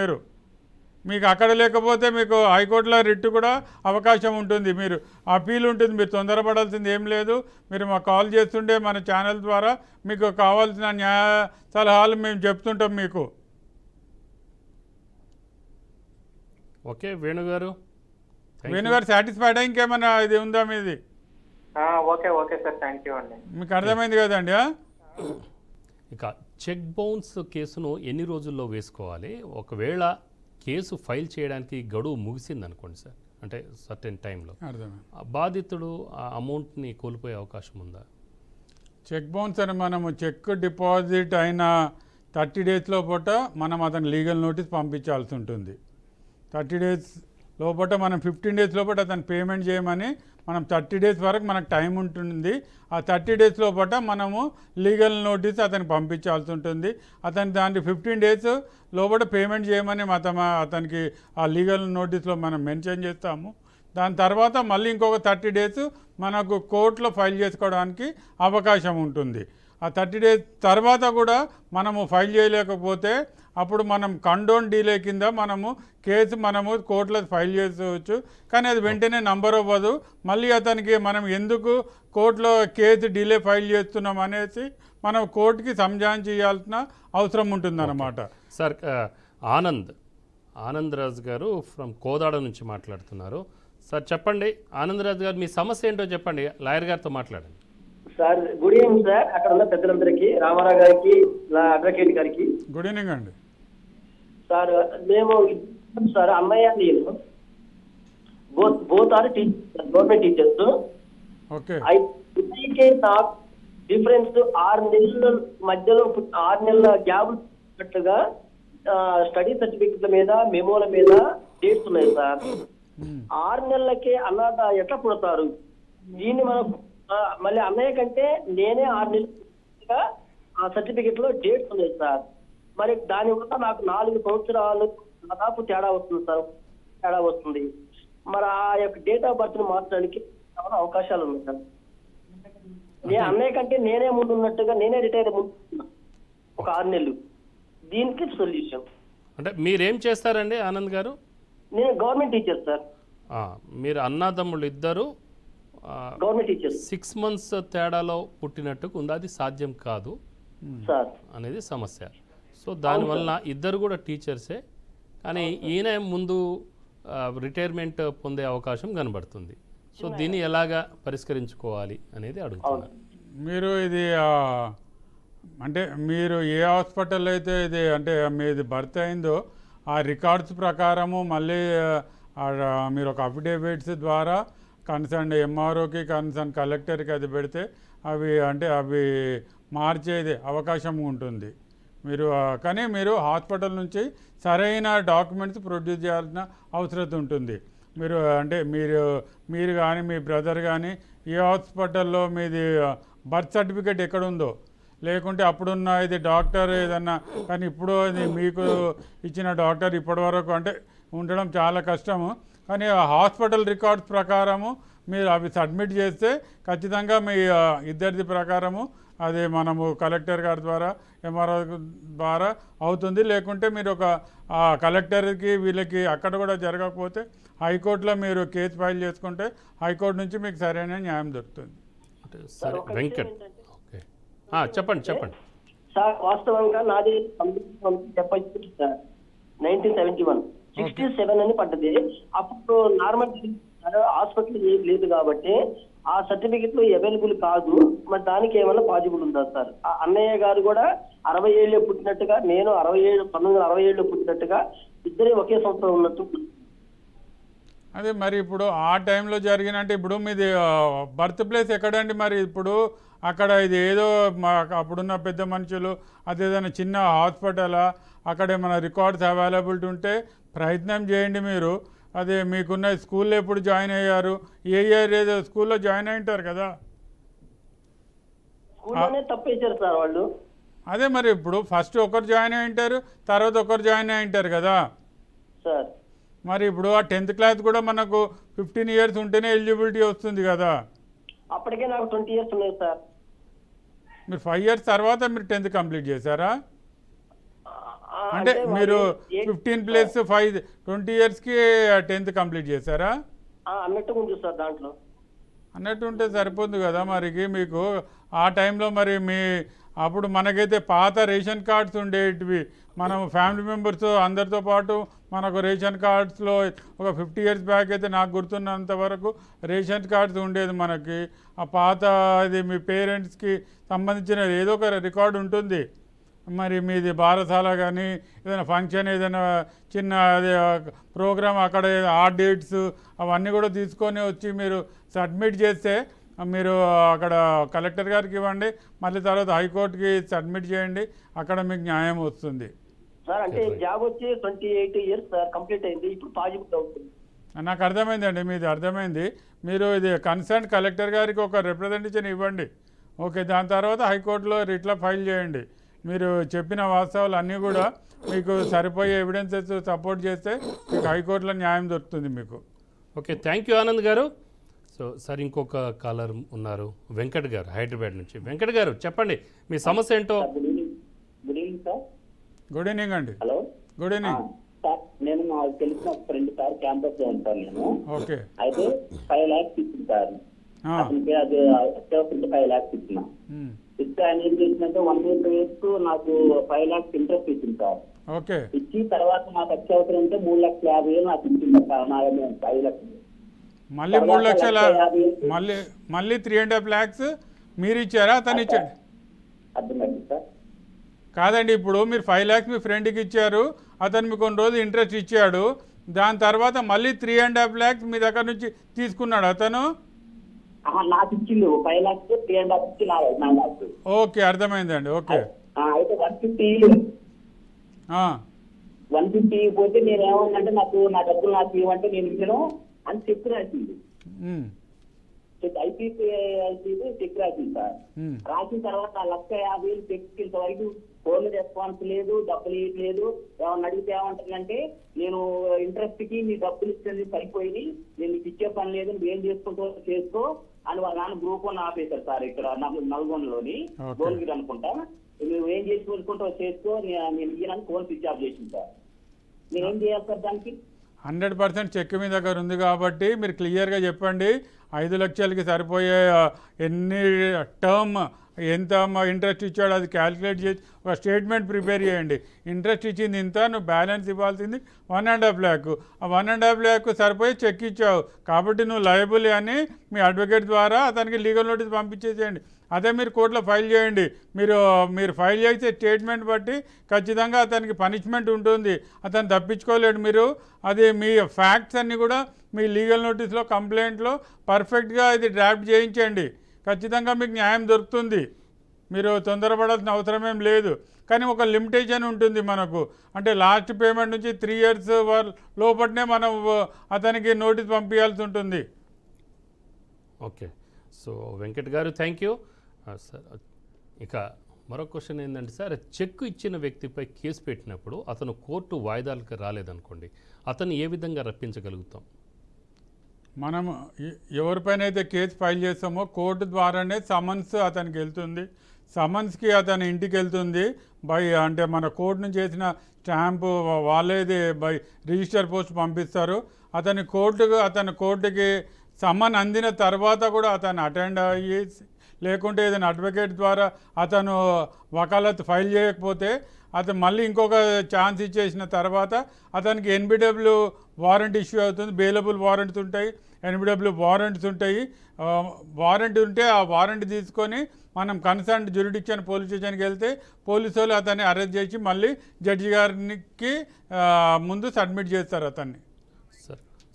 మీకు అక్కడ లేకపోతే మీకు హైకోర్టులో రిట్ కూడా అవకాశం ఉంటుంది, మీరు అపీల్ ఉంటుంది. మీరు తొందరపడాల్సింది ఏం లేదు. మీరు మాకు కాల్ చేస్తుంటే మన ఛానల్ ద్వారా మీకు కావాల్సిన న్యాయ సలహాలు మేము చెప్తుంటాం మీకు. ఓకే వేణుగారు, వేణుగారు సాటిస్ఫైడా? ఇంకేమైనా ఇది ఉందా మీది? Okay okay sir, thank you అండి. మీకు అర్థమైంది కదండి. ఇక చెక్ బౌన్స్ కేసును ఎన్ని రోజుల్లో వేసుకోవాలి? ఒకవేళ కేసు ఫైల్ చేయడానికి గడువు ముగిసింది అనుకోండి సార్, అంటే సర్టెన్ టైంలో బాధితుడు ఆ అమౌంట్ని కోల్పోయే అవకాశం ఉందా? చెక్ బౌన్స్ అని మనము చెక్ డిపాజిట్ అయిన 30 days లోపట మనం అతను లీగల్ నోటీస్ పంపించాల్సి ఉంటుంది. 30 days లోపట మనం 15 days లోపట అతను పేమెంట్ చేయమని మనం 30 days వరకు మనకు టైం ఉంటుంది. ఆ 30 days లోపట మనము లీగల్ నోటీస్ అతనికి పంపించాల్సి ఉంటుంది. అతను దాన్ని 15 days లోపల పేమెంట్ చేయమని అతనికి ఆ లీగల్ నోటీస్లో మనం మెన్షన్ చేస్తాము. దాని తర్వాత మళ్ళీ ఇంకొక 30 days మనకు కోర్టులో ఫైల్ చేసుకోవడానికి అవకాశం ఉంటుంది. ఆ 30 days తర్వాత కూడా మనము ఫైల్ చేయలేకపోతే అప్పుడు మనం కండోన్ డీలే కింద మనము కోర్టులో ఫైల్ చేసుకోవచ్చు. కానీ అది వెంటనే నంబర్ అవ్వదు. మళ్ళీ అతనికి మనం ఎందుకు కోర్టులో కేసు డిలే ఫైల్ చేస్తున్నాం అనేసి మనం కోర్టుకి సంజాయిషి చేయాల్సిన అవసరం ఉంటుందన్నమాట. సార్ ఆనంద్ రాజు గారు ఫ్రమ్ కోదాడ నుంచి మాట్లాడుతున్నారు. సార్ చెప్పండి ఆనంద్ రాజు గారు, మీ సమస్య ఏంటో చెప్పండి, లాయర్ గారితో మాట్లాడండి. సార్ గుడ్ ఈవినింగ్ సార్, అక్కడ ఉన్న పెద్దలందరికీ, రామారావు గారికి, అడ్వకేట్ గారికి గుడ్ ఈవినింగ్ అండి. సార్ మేము సార్ అన్నయ్య నేను బోత్ ఆర్ గవర్నమెంట్ టీచర్స్. అయితే నాకు డిఫరెన్స్ 6 నెలల మధ్యలో 6 నెలల గ్యాప్ ఉన్నట్టుగా స్టడీ సర్టిఫికెట్ల మీద, మెమోల మీద డేట్స్ ఉన్నాయి సార్. 6 నెలలకే అన్నట ఎట్లా పుడతారు? దీన్ని మనం మళ్ళీ అన్నయ్య కంటే నేనే 6 నెలలుగా ఆ సర్టిఫికెట్ లో డేట్స్ ఉన్నాయి సార్. మరి దానివల్ల నాకు 4 సంవత్సరాలు దాదాపు తేడా వస్తుంది. మరి ఆ యొక్క డేట్ ఆఫ్ బర్త్ ని మార్చడానికి చాలా అవకాశాలు ఉన్నాయి సార్. అన్నయ్య కంటే నేనే ముందు ఉన్నట్టుగా, నేనే రిటైర్ ముందు ఒక 6 నెలలు. దీనికి సొల్యూషన్ అంటే మీరేం చేస్తారండి ఆనంద్ గారు? నేను గవర్నమెంట్ టీచర్ సార్. మీరు అన్నదమ్ముళ్ళు ఇద్దరు గవర్నమెంట్ టీచర్. 6 months తేడాలో పుట్టినట్టుకు ఉంది, అది సాధ్యం కాదు సార్ అనేది సమస్య. సో దానివల్ల ఇద్దరు కూడా టీచర్సే, కానీ ఈయన ముందు రిటైర్మెంట్ పొందే అవకాశం కనబడుతుంది. సో దీన్ని ఎలాగా పరిష్కరించుకోవాలి అనేది అడుగుతున్నారు. మీరు ఇది అంటే మీరు ఏ హాస్పిటల్ అయితే ఇది అంటే మీది బర్త్ అయిందో ఆ రికార్డ్స్ ప్రకారము మళ్ళీ మీరు ఒక అఫిడేవిట్స్ ద్వారా కన్సర్న్ ఎంఆర్ఓకి, కన్సర్న్ కలెక్టర్కి అది పెడితే అవి మార్చేది అవకాశం ఉంటుంది. కానీ మీరు హాస్పిటల్ నుంచి సరైన డాక్యుమెంట్స్ ప్రొడ్యూస్ చేయాల్సిన అవసరం ఉంటుంది. మీరు కానీ మీ బ్రదర్ కానీ ఏ హాస్పిటల్లో మీది బర్త్ సర్టిఫికేట్ ఎక్కడుందో, లేకుంటే అప్పుడున్న ఇది డాక్టర్ ఏదన్నా, కానీ ఇప్పుడు అది మీకు ఇచ్చిన డాక్టర్ ఇప్పటివరకు ఉండడం చాలా కష్టము. కానీ హాస్పిటల్ రికార్డ్స్ ప్రకారము మీరు అవి సబ్మిట్ చేస్తే ఖచ్చితంగా మీ ఇద్దరిది ప్రకారము అది మనము కలెక్టర్ గారి ద్వారా, ఎంఆర్ఓ ద్వారా అవుతుంది. లేకుంటే మీరు ఒక కలెక్టర్కి వీళ్ళకి అక్కడ కూడా జరగకపోతే హైకోర్టులో మీరు కేసు ఫైల్ చేసుకుంటే హైకోర్టు నుంచి మీకు సరైన న్యాయం దొరుకుతుంది. వెంకట్ చెప్పండి సార్. వాస్తవంగా నాది 1971 67 అని పడ్డది. అప్పుడు నార్మల్ హాస్పిటల్ ఏం లేదు కాబట్టి ఆ సర్టిఫికెట్ లో అవైలబుల్ కాదు. మరి దానికి ఏమైనా పాజిబుల్ ఉందా సార్? అన్నయ్య గారు కూడా 67 పుట్టినట్టుగా, నేను 1967 పుట్టినట్టుగా, ఇద్దరే ఒకే సంవత్సరం ఉన్నట్టు. అదే మరి ఇప్పుడు ఆ టైంలో జరిగినట్టు ఇప్పుడు మీది బర్త్ ప్లేస్ ఎక్కడండి? మరి ఇప్పుడు అక్కడ ఇది ఏదో అప్పుడున్న పెద్ద మనుషులు అదేదైనా చిన్న హాస్పిటలా, అక్కడ ఏమైనా రికార్డ్స్ అవైలబిలిటీ ఉంటే ప్రయత్నం చేయండి. మీరు అదే మీకున్న స్కూల్లో ఎప్పుడు జాయిన్ అయ్యారు, ఏ ఇయర్ ఏదో స్కూల్లో జాయిన్ అయి ఉంటారు కదా. స్కూల్లోనే తప్పేశారు సార్ వాళ్ళు. అదే మరి ఇప్పుడు ఫస్ట్ ఒకరు జాయిన్ అయి ఉంటారు, తర్వాత ఒకరు జాయిన్ అయి ఉంటారు కదా సార్. మరి ఇప్పుడు ఆ 10th క్లాస్ కూడా మనకు 15 years ఉంటేనే ఎలిజిబిలిటీ వస్తుంది కదా. అప్పటికే నాకు 20 years ఉన్నాయి సార్. మీరు 5 years తర్వాత మీరు 10th కంప్లీట్ చేశారా? అంటే మీరు 15 + 5 20 yearsకి 10th కంప్లీట్ చేశారా? అన్నట్టుగా ఉంది సార్ దాంట్లో. అన్నట్టు ఉంటే సరిపోతుంది కదా మరికి. మీకు ఆ టైంలో మరి మీ అప్పుడు మనకైతే పాత రేషన్ కార్డ్స్ ఉండేటివి, మనం ఫ్యామిలీ మెంబర్స్ అందరితో పాటు మనకు రేషన్ కార్డ్స్లో ఒక 50 years బ్యాక్ అయితే నాకు గుర్తున్నంత వరకు రేషన్ కార్డ్స్ ఉండేది మనకి. ఆ పాత అది మీ పేరెంట్స్కి సంబంధించిన ఏదో ఒక రికార్డు ఉంటుంది. మరి మీది బారసాల కానీ ఏదైనా ఫంక్షన్, ఏదైనా చిన్న అదే ప్రోగ్రామ్, అక్కడ ఆ డేట్స్ అవన్నీ కూడా తీసుకొని వచ్చి మీరు సబ్మిట్ చేస్తే మీరు అక్కడ కలెక్టర్ గారికి ఇవ్వండి, మళ్ళీ తర్వాత హైకోర్టుకి సబ్మిట్ చేయండి, అక్కడ మీకు న్యాయం వస్తుంది. సార్ అంటే జాబ్ వచ్చి 28 years సార్ కంప్లీట్ అయింది, ఇప్పుడు పాజిబుల్ అవుతుంది. నాకు అర్థమైందండి, మీది అర్థమైంది. మీరు ఇది కన్సర్న్ కలెక్టర్ గారికి ఒక రిప్రజెంటేషన్ ఇవ్వండి. ఓకే, దాని తర్వాత హైకోర్టులో రిట్లా ఫైల్ చేయండి. మీరు చెప్పిన వాస్తవాలు అన్నీ కూడా మీకు సరిపోయే ఎవిడెన్సెస్ సపోర్ట్ చేస్తే మీకు హైకోర్టులో న్యాయం దొరుకుతుంది మీకు. ఓకే, థ్యాంక్ యూ ఆనంద్ గారు. సో సార్ ఇంకొక కాలర్ ఉన్నారు, వెంకట్ గారు హైదరాబాద్ నుంచి. వెంకట్ గారు చెప్పండి మీ సమస్య ఏంటో. Good evening sir. Good evening అండి. Hello, good evening sir. నేను నాకు తెలిసిన ఒక ఫ్రెండ్ సార్, క్యాంపస్ లో ఉంటాను నేను. ఓకే. అయితే 5 lakhs ఇచ్చింది సార్, అతనికి అది 5 lakhs ఇచ్చిన. ఇస్తే ఆయన ఏం చేసిందంటే 1 year వేస్తూ నాకు 5 lakhs ఇంట్రెస్ట్ ఇచ్చింది సార్. ఓకే. ఇచ్చి తర్వాత నాకు అత్యవసరం అంటే 3,50,000 నాకు ఇచ్చింది సార్. నా 5 lakhs మళ్ళీ 3 లక్షల మళ్ళీ 3.5 lakhs మీరు ఇచ్చారా, అతను ఇచ్చాడు? అర్థమైంది సార్. కాదండి, ఇప్పుడు మీరు 5 lakhs మీ ఫ్రెండ్కి ఇచ్చారు, అతను మీకు కొన్ని రోజులు ఇంట్రెస్ట్ ఇచ్చాడు, దాని తర్వాత మళ్ళీ 3.5 lakhs మీ దగ్గర నుంచి తీసుకున్నాడు అతను? నాకు ఇచ్చింది 5 lakhs 3.5 ఇచ్చి నా లాక్స్. ఓకే, అర్థమైందండి. ఓకే. అయితే 150 పోతే నేను ఏమన్నంటే నాకు నా డబ్బులు నాకు ఇవ్వంటే నేను ఇచ్చాను అని చెక్ రాసింది. ఐపీసీ చెక్ రాసింది సార్. రాసిన తర్వాత 1,50,000 చెక్ ఇంతవరకు ఫోన్ రెస్పాన్స్ లేదు, డబ్బులు ఇవ్వలేదు. ఏమన్నా అడిగితే ఏమంటుందంటే నేను ఇంట్రెస్ట్ కి నీ డబ్బులు ఇచ్చేది సరిపోయి నేను నీకు ఇచ్చే పని లేదు, నువ్వేం చేసుకుంటూ చేసుకో అని వాళ్ళ నాన్న గ్రూప్ 1 ఆపేశారు సార్ ఇక్కడ నల్గొండలోని గోల్గిరి అనుకుంటా. నువ్వు ఏం చేసుకుంటూ చేసుకో, నేను ఇయ్యనని ఫోన్ స్విచ్ ఆఫ్ చేసింది సార్. నేనేం చేయాలి సార్ దానికి? 100% చెక్ మీ దగ్గర ఉంది కాబట్టి మీరు క్లియర్గా చెప్పండి. 5 లక్షలకి సరిపోయే ఎన్ని టర్మ్ ఎంత ఇంట్రెస్ట్ ఇచ్చాడో అది క్యాలిక్యులేట్ చేసి ఒక స్టేట్మెంట్ ప్రిపేర్ చేయండి. ఇంట్రెస్ట్ ఇచ్చింది ఇంత, నువ్వు బ్యాలెన్స్ ఇవ్వాల్సింది 1.5 lakh. ఆ 1.5 lakh సరిపోయి చెక్ ఇచ్చావు కాబట్టి నువ్వు లయబుల్ అని మీ అడ్వకేట్ ద్వారా అతనికి లీగల్ నోటీస్ పంపించేసేయండి. అదే మీరు కోర్టులో ఫైల్ చేయండి. మీరు ఫైల్ చేసే స్టేట్మెంట్ బట్టి ఖచ్చితంగా అతనికి పనిష్మెంట్ ఉంటుంది, అతను తప్పించుకోలేడు. మీరు అది మీ ఫ్యాక్ట్స్ అన్నీ కూడా మీ లీగల్ నోటీస్లో కంప్లైంట్లో పర్ఫెక్ట్గా ఇది డ్రాఫ్ట్ చేయించండి, ఖచ్చితంగా మీకు న్యాయం దొరుకుతుంది. మీరు తొందరపడాల్సిన అవసరమేం లేదు. కానీ ఒక లిమిటేషన్ ఉంటుంది మనకు, అంటే లాస్ట్ పేమెంట్ నుంచి 3 years లోపలనే మనం అతనికి నోటీస్ పంపించాల్సి ఉంటుంది. ఓకే, సో వెంకట్ గారు థ్యాంక్ యూ సార్. ఇక మరో క్వశ్చన్ ఏంటంటే సార్, చెక్ ఇచ్చిన వ్యక్తిపై కేసు పెట్టినప్పుడు అతను కోర్టు వాయిదాలకు రాలేదనుకోండి, అతను ఏ విధంగా రప్పించగలుగుతాం? మనం ఎవరిపైన అయితే కేసు ఫైల్ చేస్తామో కోర్టు ద్వారానే సమన్స్ అతనికి వెళ్తుంది. సమన్స్కి అతని ఇంటికి వెళ్తుంది అంటే మన కోర్టు నుంచి చేసిన స్టాంపు వాళ్ళేది రిజిస్టర్ పోస్ట్ పంపిస్తారు. అతని కోర్టుకి సమన్ అందిన తర్వాత కూడా అతను అటెండ్ అయ్యి, లేకుంటే ఏదైనా అడ్వకేట్ ద్వారా అతను వకాలత్ ఫైల్ చేయకపోతే అతను మళ్ళీ ఇంకొక ఛాన్స్ ఇచ్చేసిన తర్వాత అతనికి ఎన్బిడబ్ల్యూ వారెంట్ ఇష్యూ అవుతుంది. బెయిలబుల్ వారెంట్స్ ఉంటాయి, ఎన్బిడబ్ల్యూ వారెంట్స్ ఉంటాయి. వారెంట్ ఉంటే ఆ వారెంట్ తీసుకొని మనం కన్సర్న్ జ్యూరిడిక్షన్ పోలీస్ స్టేషన్కి వెళ్తే పోలీసు వాళ్ళు అతన్ని అరెస్ట్ చేసి మళ్ళీ జడ్జి గారికి ముందు సబ్మిట్ చేస్తారు అతన్ని.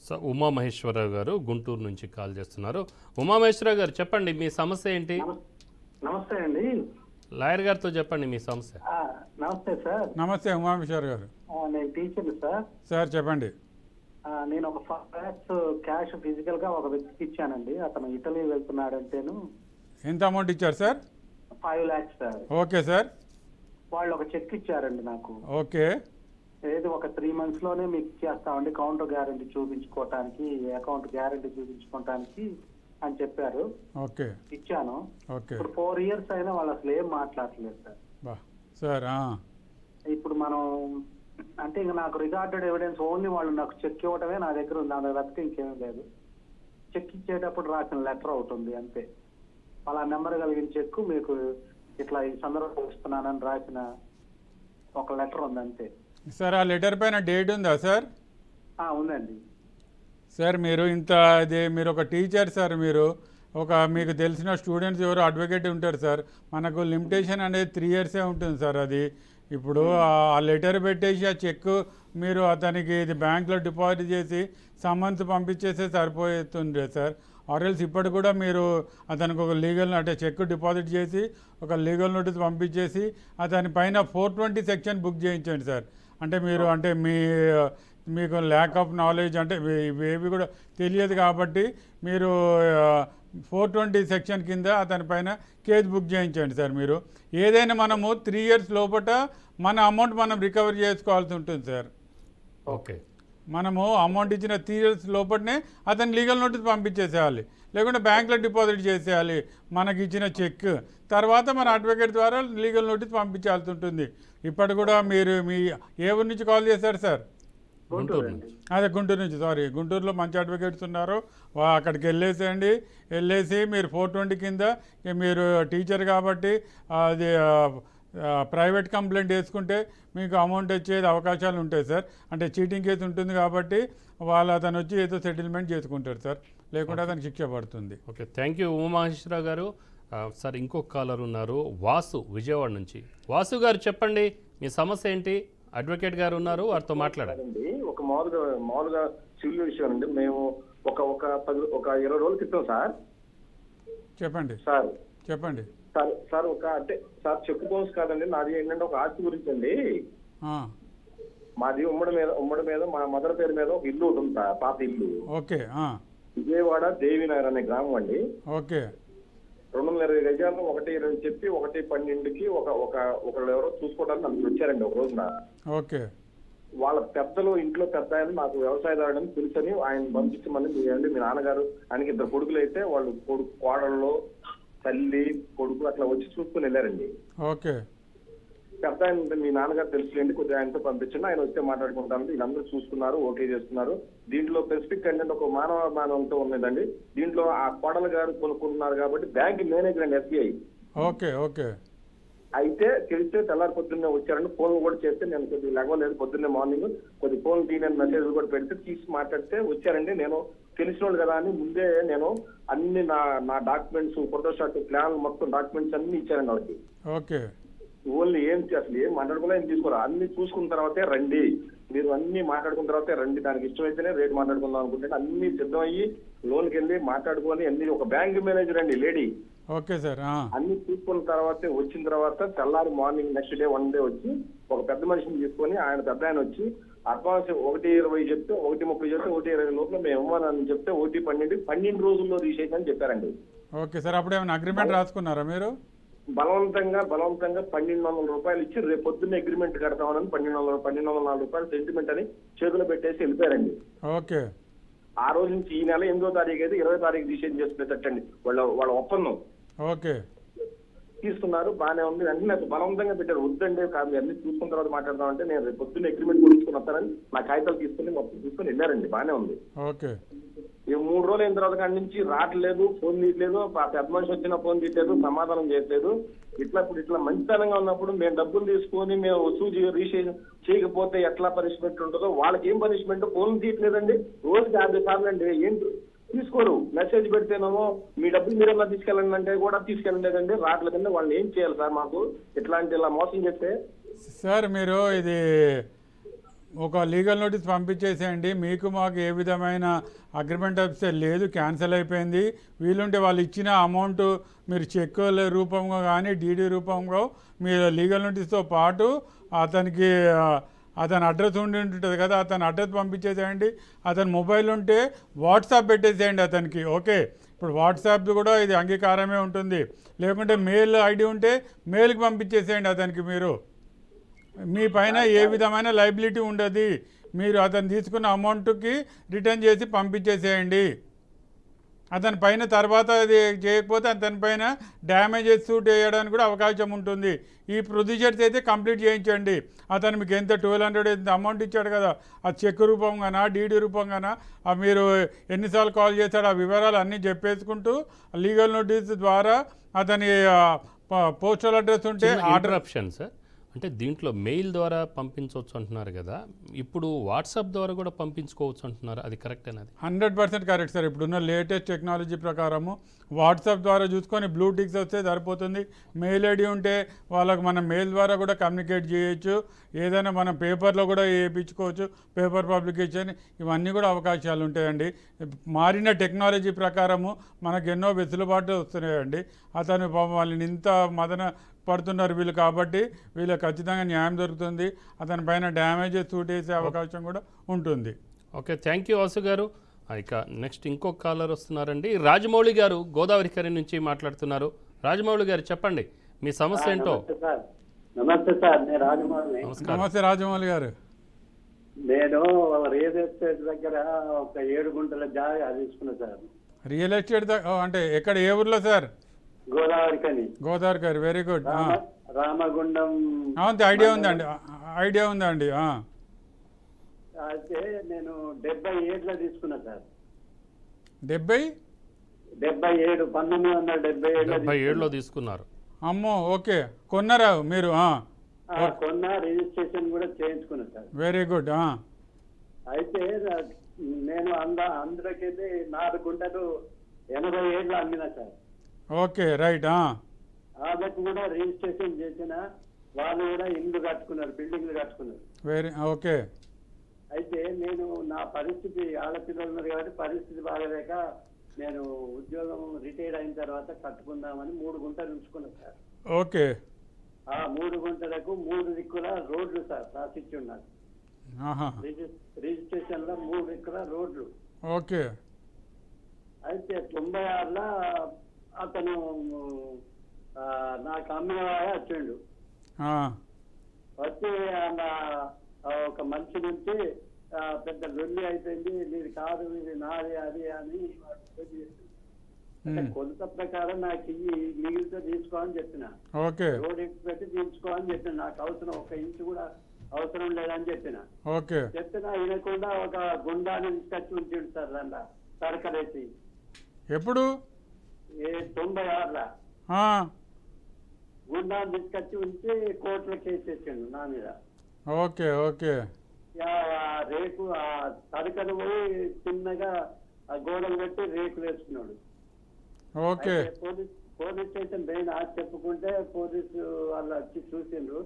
సార్ ఉమామహేశ్వరరావు గారు గుంటూరు నుంచి కాల్ చేస్తున్నారు. ఉమామహేశ్వరరావు గారు చెప్పండి మీ సమస్య ఏంటి? నమస్తే అండి, లాయర్ గారితో చెప్పండి మీ సమస్య. నమస్తే సార్. నమస్తే ఉమామహేశ్వర్ గారు. నేను టీచర్ సార్. సార్ చెప్పండి. నేను ఒక 5 lakhs క్యాష్ ఫిజికల్ గా ఒక వ్యక్తికి ఇచ్చానండి. అతను ఇటలీ వెళ్తున్నాడంటేను. ఎంత అమౌంట్ ఇచ్చారు sir? 5 lakhs sir. Okay sir. వాళ్ళు ఒక చెక్ ఇచ్చారండి నాకు. ఓకే. ఏది ఒక 3 months లోనే మీకు ఇచ్చేస్తామండి, కౌంటర్ గ్యారంటీ చూపించుకోవటానికి, అకౌంట్ గ్యారంటీ చూపించుకోవటానికి అని చెప్పారు. ఓకే. ఇచ్చాను. ఓకే. ఇప్పుడు 4 years అయినా వాళ్ళు అసలు ఏం మాట్లాడలేదు సార్. సార్ ఇప్పుడు మనం అంటే ఇంకా నాకు రికార్డెడ్ ఎవిడెన్స్ ఓన్లీ వాళ్ళు నాకు చెక్ ఇవ్వడమే నా దగ్గర ఉంది, నా దగ్గర ఇంకేమీ లేదు. చెక్ ఇచ్చేటప్పుడు రాసిన లెటర్ అవుతుంది అంతే. అలా నెంబర్ కలిగిన చెక్ మీకు ఇట్లా ఈ సందర్భంలో ఇస్తున్నానని రాసిన ఒక లెటర్ ఉంది అంతే. సార్ ఆ లెటర్ పైన డేట్ ఉందా సార్? ఉందండి సార్. మీరు ఇంత అదే మీరు ఒక టీచర్ సార్, మీరు ఒక మీకు తెలిసిన స్టూడెంట్స్ ఎవరు అడ్వకేట్ ఉంటారు సార్. మనకు లిమిటేషన్ అనేది 3 years ఉంటుంది సార్. అది ఇప్పుడు ఆ లెటర్ పెట్టేసి ఆ చెక్ మీరు అతనికి ఇది బ్యాంక్లో డిపాజిట్ చేసి సమ్మన్స్ పంపించేస్తే సరిపోతుండే సార్. ఆర్ఎల్స్ ఇప్పటి కూడా మీరు అతనికి ఒక లీగల్ అంటే చెక్ డిపాజిట్ చేసి ఒక లీగల్ నోటీస్ పంపించేసి అతని పైన 420 సెక్షన్ బుక్ చేయించండి సార్. అంటే మీరు అంటే మీకు ల్యాక్ ఆఫ్ నాలెడ్జ్ అంటే ఇవేవి కూడా తెలియదు కాబట్టి మీరు 420 సెక్షన్ కింద అతని పైన కేసు బుక్ చేయించండి సార్. మీరు ఏదైనా మనము 3 years లోపల మన అమౌంట్ మనం రికవర్ చేసుకోవాల్సి ఉంటుంది సార్. ఓకే. మనము అమౌంట్ ఇచ్చిన 3 years లోపలనే అతను లీగల్ నోటీస్ పంపించేసేయాలి, లేకుంటే బ్యాంక్లో డిపాజిట్ చేసేయాలి మనకి ఇచ్చిన చెక్. తర్వాత మన అడ్వకేట్ ద్వారా లీగల్ నోటీస్ పంపించాల్సి ఉంటుంది. ఇప్పటి కూడా మీరు మీ ఏ ఊరి నుంచి కాల్ చేశారు సార్? అదే గుంటూరు నుంచి. సారీ, గుంటూరులో మంచి అడ్వకేట్స్ ఉన్నారు, అక్కడికి వెళ్ళేసి మీరు 420 కింద మీరు టీచర్ కాబట్టి అది ప్రైవేట్ కంప్లైంట్ వేసుకుంటే మీకు అమౌంట్ వచ్చేది అవకాశాలు ఉంటాయి సార్. అంటే చీటింగ్ కేసు ఉంటుంది కాబట్టి అతను వచ్చి ఏదో సెటిల్మెంట్ చేసుకుంటారు సార్, లేకుంటే అతనికి శిక్ష పడుతుంది. ఓకే, థ్యాంక్ యూ ఉమామహేశ్వరరావు గారు. సార్ ఇంకొక కాలర్ ఉన్నారు, వాసు విజయవాడ నుంచి. వాసు గారు చెప్పండి, మీ సమస్య ఏంటి? అడ్వకేట్ గారు ఉన్నారు, వారితో మాట్లాడండి. ఒక మామూలుగా సివిల్ విషయం అండి. మేము ఒక 20 రోజుల క్రితం సార్. చెప్పండి సార్. చెప్పండి సార్. అంటే సార్ చెక్ బౌన్స్ కాదండి, నాది ఏంటంటే ఒక ఆస్తి గురించి అండి. మాది ఉమ్మడి మీద మా మదర్ పేరు మీద ఒక ఇల్లు ఉంటుంది సార్, పాత ఇల్లు. ఓకే. విజయవాడ దేవినగర్ అనే గ్రామం అండి. ఓకే. 220 గజాలు 1:20 చెప్పి 1:12కి ఒకళ్ళు ఎవరో చూసుకోవడానికి నన్ను వచ్చారండి ఒక రోజున. ఓకే. వాళ్ళ పెద్దలు ఇంట్లో పెద్ద ఆయన నాకు వ్యవసాయదారుడని తెలుసని ఆయన పంపించమని మీ నాన్నగారు ఆయనకి 2 కొడుకులు అయితే వాళ్ళు కోడళ్ళు తల్లి కొడుకు అట్లా వచ్చి చూసుకుని వెళ్ళారండి. ఓకే. పెద్ద ఆయన మీ నాన్నగారు తెలుసులేండి, కొద్దిగా ఆయనతో పంపించండి, ఆయన వస్తే మాట్లాడుకుంటాను. వీళ్ళందరూ చూసుకున్నారు, ఓకే చేస్తున్నారు. దీంట్లో స్పెసిఫిక్ కంటెంట్ ఒక మానవమానంతో ఉన్నదండి. దీంట్లో ఆ కోడలు గారు కొనుక్కుంటున్నారు కాబట్టి బ్యాంక్ మేనేజర్ అండి, SBI. ఓకే. ఓకే. అయితే తెలిస్తే తెల్లారి పొద్దున్నే వచ్చారండి. ఫోన్ కూడా చేస్తే నేను కొద్దిగా లెగవలేదు, పొద్దున్నే మార్నింగ్ కొద్దిగా ఫోన్ తీయని మెసేజ్లు కూడా పెడితే తీసి మాట్లాడితే వచ్చారండి. నేను తెలిసిన వాళ్ళు కదా అని ముందే నేను అన్ని నా డాక్యుమెంట్స్, ఫోటోషాట్, ప్లాన్ మొత్తం డాక్యుమెంట్స్ అన్ని ఇచ్చారండి వాళ్ళకి. ఓకే. ఓన్లీ అసలు ఏం మాట్లాడుకున్నా ఏం తీసుకోరా, అన్ని చూసుకున్న తర్వాతే రండి, మీరు అన్ని మాట్లాడుకున్న తర్వాతే రండి, దానికి ఇష్టమైతేనే రేట్ మాట్లాడుకుందాం అనుకుంటే అన్ని సిద్ధమయ్యి లోన్కి వెళ్ళి మాట్లాడుకొని అన్ని ఒక బ్యాంక్ మేనేజర్ అండి లేడీ. Okay sir. అన్ని చూసుకున్న తర్వాతే వచ్చిన తర్వాత తెల్లారి మార్నింగ్ నెక్స్ట్ డే 1 day వచ్చి ఒక పెద్ద మనిషిని తీసుకొని పెద్ద ఆయన వచ్చి అడ్వాన్స్ 1:20 చెప్తే 1:30 చెప్తే 1:20 లోపల మేము ఇవ్వాలని చెప్తే 1:12 రోజుల్లో రీషేక్ అని చెప్పారండి. Okay sir. అప్పుడు ఏమైనా అగ్రిమెంట్ రాసుకున్నారా మీరు? బలవంతంగా 1,200 రూపాయలు ఇచ్చి రేపు పొద్దున్నే అగ్రిమెంట్ కడతామని 1,204 రూపాయలు సెంటిమెంట్ అని చేతులు పెట్టేసి వెళ్ళిపోయారండి. ఓకే. ఆ రోజు నుంచి ఈ నెల 8వ తారీఖు అయితే 20వ తారీఖు రీషేక్ చేసుకునేటట్టండి వాళ్ళ ఒప్పందం. ఓకే. తీసుకున్నారు, బాగానే ఉంది. అన్ని నాకు బలవంతంగా పెట్టారు, వద్దండి కాదు అన్ని చూసుకున్న తర్వాత మాట్లాడదామంటే నేను రేపు పొద్దున్న అగ్రిమెంట్ కొడుకుని వస్తానని నా కాగితాలు తీసుకుని మొత్తం తీసుకుని వెళ్ళారండి. బాగానే ఉంది. ఓకే. ఈ 3 రోజులు అయిన తర్వాత కాడి నుంచి రావట్లేదు, ఫోన్ తీయట్లేదు, పెద్ద మనిషి వచ్చినా ఫోన్ తీయట్లేదు, సమాధానం చేయట్లేదు. ఇట్లా మంచితనంగా ఉన్నప్పుడు మేము డబ్బులు తీసుకొని మేము వసూలు రీషేక్ చేయకపోతే ఎట్లా పనిష్మెంట్ ఉంటుందో వాళ్ళకి ఏం పనిష్మెంట్? ఫోన్ తీయట్లేదండి, రోజుకి 50 సార్లు అండి. ఏంటి తీసుకోరు, మెసేజ్ పెడితేనేమో మీ డబ్బులు మీరేమన్నా తీసుకెళ్ళండి అంటే కూడా తీసుకెళ్ళలేదండి, రావట్లేదండి. వాళ్ళు ఏం చేయాలి సార్ మాకు ఇలా మోసం చేస్తే? సార్ మీరు ఇది ఒక లీగల్ నోటీస్ పంపించేసేయండి. మీకు మాకు ఏ విధమైన అగ్రిమెంట్ ఆఫీసర్ లేదు, క్యాన్సిల్ అయిపోయింది. వీలుంటే వాళ్ళు ఇచ్చిన అమౌంట్ మీరు చెక్ రూపంగా కానీ డీడీ రూపంగా మీరు లీగల్ నోటీస్తో పాటు అతనికి అతని అడ్రస్ ఉండి ఉంటుంది కదా, అతని అడ్రస్ పంపించేసేయండి. అతని మొబైల్ ఉంటే వాట్సాప్ పెట్టేసేయండి అతనికి. ఓకే, ఇప్పుడు వాట్సాప్ కూడా ఇది అంగీకారమే ఉంటుంది. లేకుంటే మెయిల్ ఐడి ఉంటే మెయిల్కి పంపించేసేయండి అతనికి. మీరు మీ పైన ఏ విధమైన లైబిలిటీ ఉండదు. మీరు అతను తీసుకున్న అమౌంట్కి రిటర్న్ చేసి పంపించేసేయండి. అతని పైన తర్వాత అది చేయకపోతే అతని పైన డ్యామేజెస్ సూట్ చేయడానికి కూడా అవకాశం ఉంటుంది. ఈ ప్రొసీజర్స్ అయితే కంప్లీట్ చేయించండి. అతను మీకు ఎంత 1200 ఎంత అమౌంట్ ఇచ్చాడు కదా, ఆ చెక్ రూపంగానా డీడీ రూపంగానా మీరు ఎన్నిసార్లు కాల్ చేశాడు ఆ వివరాలు అన్నీ చెప్పేసుకుంటూ లీగల్ నోటీస్ ద్వారా అతని పోస్టల్ అడ్రస్ ఉంటే ఆర్డర్ ఆప్షన్ సార్. అంటే దీంట్లో మెయిల్ ద్వారా పంపించవచ్చు అంటున్నారు కదా, ఇప్పుడు వాట్సాప్ ద్వారా కూడా పంపించుకోవచ్చు అంటున్నారు, అది కరెక్టేనా? 100% కరెక్ట్ సార్. ఇప్పుడున్న లేటెస్ట్ టెక్నాలజీ ప్రకారము వాట్సాప్ ద్వారా చూసుకొని బ్లూ టిక్స్ వస్తే సరిపోతుంది. మెయిల్ ఐడి ఉంటే వాళ్ళకు మనం మెయిల్ ద్వారా కూడా కమ్యూనికేట్ చేయొచ్చు. ఏదైనా మనం పేపర్లో కూడా వేయించుకోవచ్చు, పేపర్ పబ్లికేషన్, ఇవన్నీ కూడా అవకాశాలు ఉంటాయండి. మారిన టెక్నాలజీ ప్రకారము మనకు ఎన్నో వెసులుబాటు వస్తున్నాయండి. అతను వాళ్ళని ఇంత మదన పడుతున్నారు వీళ్ళు, కాబట్టి వీళ్ళకి ఖచ్చితంగా న్యాయం దొరుకుతుంది. అతని పైన డ్యామేజెస్ సూట్ చేసే అవకాశం కూడా ఉంటుంది. ఓకే, థ్యాంక్ యూ వాసు గారు. ఇక నెక్స్ట్ ఇంకొక కాలర్ వస్తున్నారండి. రాజమౌళి గారు గోదావరి కరి నుంచి మాట్లాడుతున్నారు. రాజమౌళి గారు చెప్పండి మీ సమస్య ఏంటో. నమస్తే సార్, నేను రాజమౌళి. నమస్తే రాజమౌళి గారు. నేను రియల్ ఎస్టేట్ దగ్గర ఒక 7 గుంటల జాగా తీసుకున్నా సార్. రియల్ ఎస్టేట్ అంటే ఎక్కడ, ఏ ఊర్లో సార్? గోదావరికని. గోదావరి గారు, వెరీ గుడ్. రామగుండం. అవును, ఐడియా ఉందండి, ఐడియా ఉందండి. అయితే నేను 77లో తీసుకున్నా సార్. 77 1977లో తీసుకున్నారు. అమ్మో, ఓకే. కొన్నారా మీరు? కొన్నా, రిజిస్ట్రేషన్ కూడా చేయించుకున్నా సార్. Very good. అయితే నేను అందరికైతే 4 గుంటలు 87లో అమ్మినా సార్. Okay, right. వాళ్ళకి కూడా రిజిస్ట్రేషన్ చేసిన, వాళ్ళు కూడా ఇల్లు కట్టుకున్నారు, బిల్డింగ్లు కట్టుకున్నారు. Very okay. అయితే నేను నా పరిస్థితి, ఆడపిల్లలు ఉన్నారు కాబట్టి పరిస్థితి బాగలేక నేను ఉద్యోగం రిటైర్ అయిన తర్వాత కట్టుకుందామని 3 గుంటలు ఉంచుకున్నా సార్. ఓకే. ఆ 3 గుంటలకు 3 దిక్కుల రోడ్లు సార్ రాసిచ్చి ఉన్నారు. రిజిస్ట్రేషన్ లో 3 దిక్కుల రోడ్లు. ఓకే. అయితే 96లో అతను నాకు అమ్మిన వచ్చిండు. వచ్చి ఒక మనిషి నుంచి పెద్ద లొల్లి అయిపోయింది, నీది కాదు ఇది నాది అది అని కొలత ప్రకారం నాకు ఇవి మిగిలితో తీసుకో అని చెప్పిన. రోడ్ ఎక్కి పెట్టి తీసుకో అని చెప్పిన. నాకు అవసరం 1 ఇంచు కూడా అవసరం లేదని చెప్పిన. చెప్పిన వినకుండా ఒక గుండాన్ని తీసుకొచ్చి ఉంచిండు సార్ దాంట్లో సరకరేసి. ఎప్పుడు? 96లో గుండాన్ని తీసుకొచ్చి ఉంచి కోర్టులో కేసు వేసిండు నా మీద. Okay okay. రేకు తడకలు పోయి చిన్నగా గోడలు పెట్టి రేకులు వేసుకున్నాడు. ఓకే. పోలీస్ స్టేషన్ పోయినా చెప్పుకుంటే పోలీసు వాళ్ళు వచ్చి చూసిండ్రు.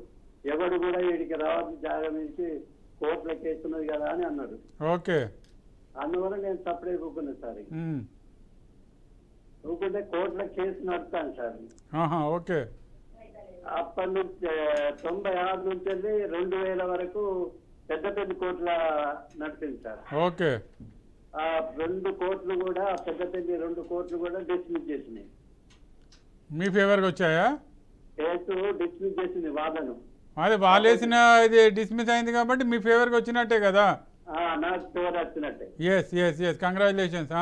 ఎవడు కూడా వీడికి రావాల్సిన జాగ్రత్త నుంచి కోర్టులో కేసున్నది కదా అని అన్నాడు. ఓకే. అందువల్ల నేను సపరేట్ ఊకున్నా సార్. ఊకుంటే కోర్టులో కేసు నడుస్తాను సార్. ఓకే. అప్పటి నుంచి 96 నుంచి వెళ్ళి 2000 వరకు పెద్ద కోర్టుల నడిచింది సార్. ఓకే. ఆ 2 కోర్టులు కూడా పెద్ద 2 కోర్టులు కూడా డిస్మిస్ చేసినాయి. మీ ఫేవర్కి వచ్చాయా? కేసు డిస్మిస్ చేసింది వాదను. అదే వాళ్ళేసిన ఇది డిస్మిస్ అయింది కాబట్టి మీ ఫేవర్కి వచ్చినట్టే కదా? నాకు ఫేవర్ వచ్చినట్టే. Yes yes yes, congratulations.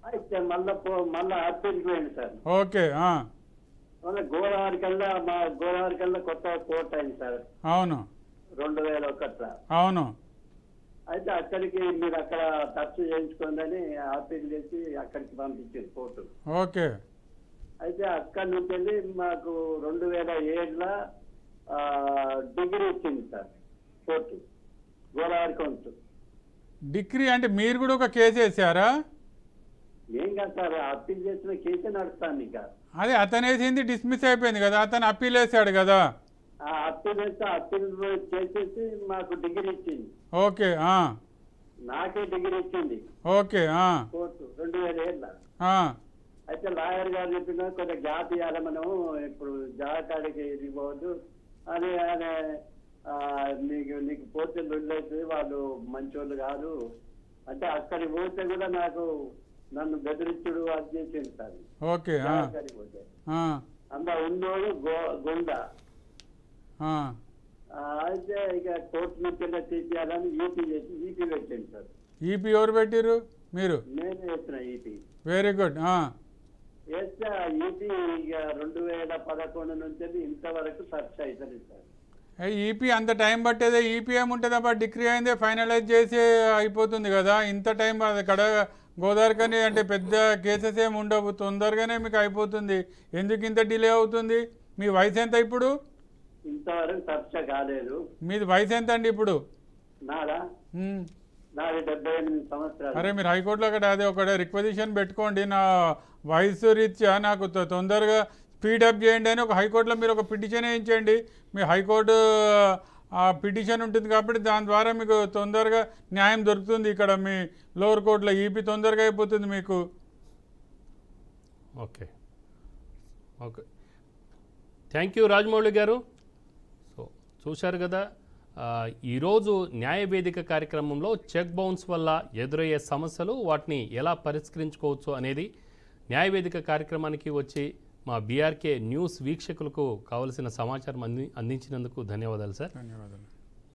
అయితే మళ్ళా అప్పీల్కి పోయింది సార్. ఓకే. మళ్ళీ గోదావరి కల్లా కొత్త కోర్టు అయింది సార్. అవును, 2001లో. అవును. అయితే అక్కడికి మీరు అక్కడ ఖర్చు చేయించుకోండి అప్పీల్ చేసి అక్కడికి పంపించారు కోర్టు. ఓకే. అయితే అక్కడి నుంచి వెళ్ళి మాకు 2007లో డిగ్రీ ఇచ్చింది sir court, Godavari court. Degree అంటే మీరు కూడా ఒక కేసు వేసారా? ఏం కాదు సార్, అప్పీల్ చేసిన కేసే నడుస్తాను ఇంకా. అదే అతను వేసింది డిస్మిస్ అయిపోయింది కదా, అతను అప్పీల్ వేసాడు కదా. అప్పీల్ వేస్తే అప్పీల్ చేసేసి మాకు డిగ్రీ ఇచ్చింది. ఓకే. నాకే డిగ్రీ ఇచ్చింది ఓకే కోర్టు 2007లో. అయితే లాయర్ గారు చెప్పిన కొంచెం గ్యాప్ ఇవ్వాలి మనం, ఇప్పుడు జాకాడికి ఇది పోవద్దు అని ఆయన నీకు పోతే వెళ్ళైతే వాళ్ళు మంచోళ్ళు కాదు అంటే అక్కడికి పోతే కూడా నాకు నన్ను బెదిరించుడు అది చేసేది సార్. ఓకే అక్కడికి పోతే అంత ఉన్నోడు గుండ అయితే ఇక కోర్టు నుంచి తీసేయాలని ఈపీ పెట్టండి సార్. ఈపీ ఎవరు పెట్టారు? మీరు? నేను వేసిన ఈపీ. Very good. వేస్తే ఈపీ ఇక 2011 నుంచి ఇంతవరకు సర్చ్ అవుతుంది సార్. ఈపీ అంత టైం పట్టేదే. ఈపీ ఏముంటుంది అబ్బా, డిగ్రీ అయిందే ఫైనలైజ్ చేసి అయిపోతుంది కదా. ఇంత టైం అక్కడ గోదావరికని అంటే పెద్ద కేసెస్ ఏమి ఉండవు, తొందరగానే మీకు అయిపోతుంది. ఎందుకు ఇంత డిలే అవుతుంది? మీ వయసు ఎంత ఇప్పుడు? ఇంతవరకు చర్చ కాలేదు. మీది వయసు ఎంత అండి ఇప్పుడు? నాది 78 సంవత్సరాలు. అరే మీరు హైకోర్టులో ఒకటే రిక్వెజిషన్ పెట్టుకోండి, నా వయసు రీత్యా నాకు తొందరగా స్పీడప్ చేయండి అని. ఒక హైకోర్టులో మీరు ఒక పిటిషన్ వేయించండి. మీ హైకోర్టు ఆ పిటిషన్ ఉంటుంది కాబట్టి దాని ద్వారా మీకు తొందరగా న్యాయం దొరుకుతుంది. ఇక్కడ మీ లోవర్ కోర్టులో ఈపీ తొందరగా అయిపోతుంది మీకు. Okay okay, thank you Rajamouli గారు. సో చూశారు కదా, ఈరోజు న్యాయవేదిక కార్యక్రమంలో చెక్ బౌన్స్ వల్ల ఎదురయ్యే సమస్యలు, వాటిని ఎలా పరిష్కరించుకోవచ్చు అనేది న్యాయవేదిక కార్యక్రమానికి వచ్చి మా బీఆర్కే న్యూస్ వీక్షకులకు కావలసిన సమాచారం అందించినందుకు ధన్యవాదాలు సార్. ధన్యవాదాలు.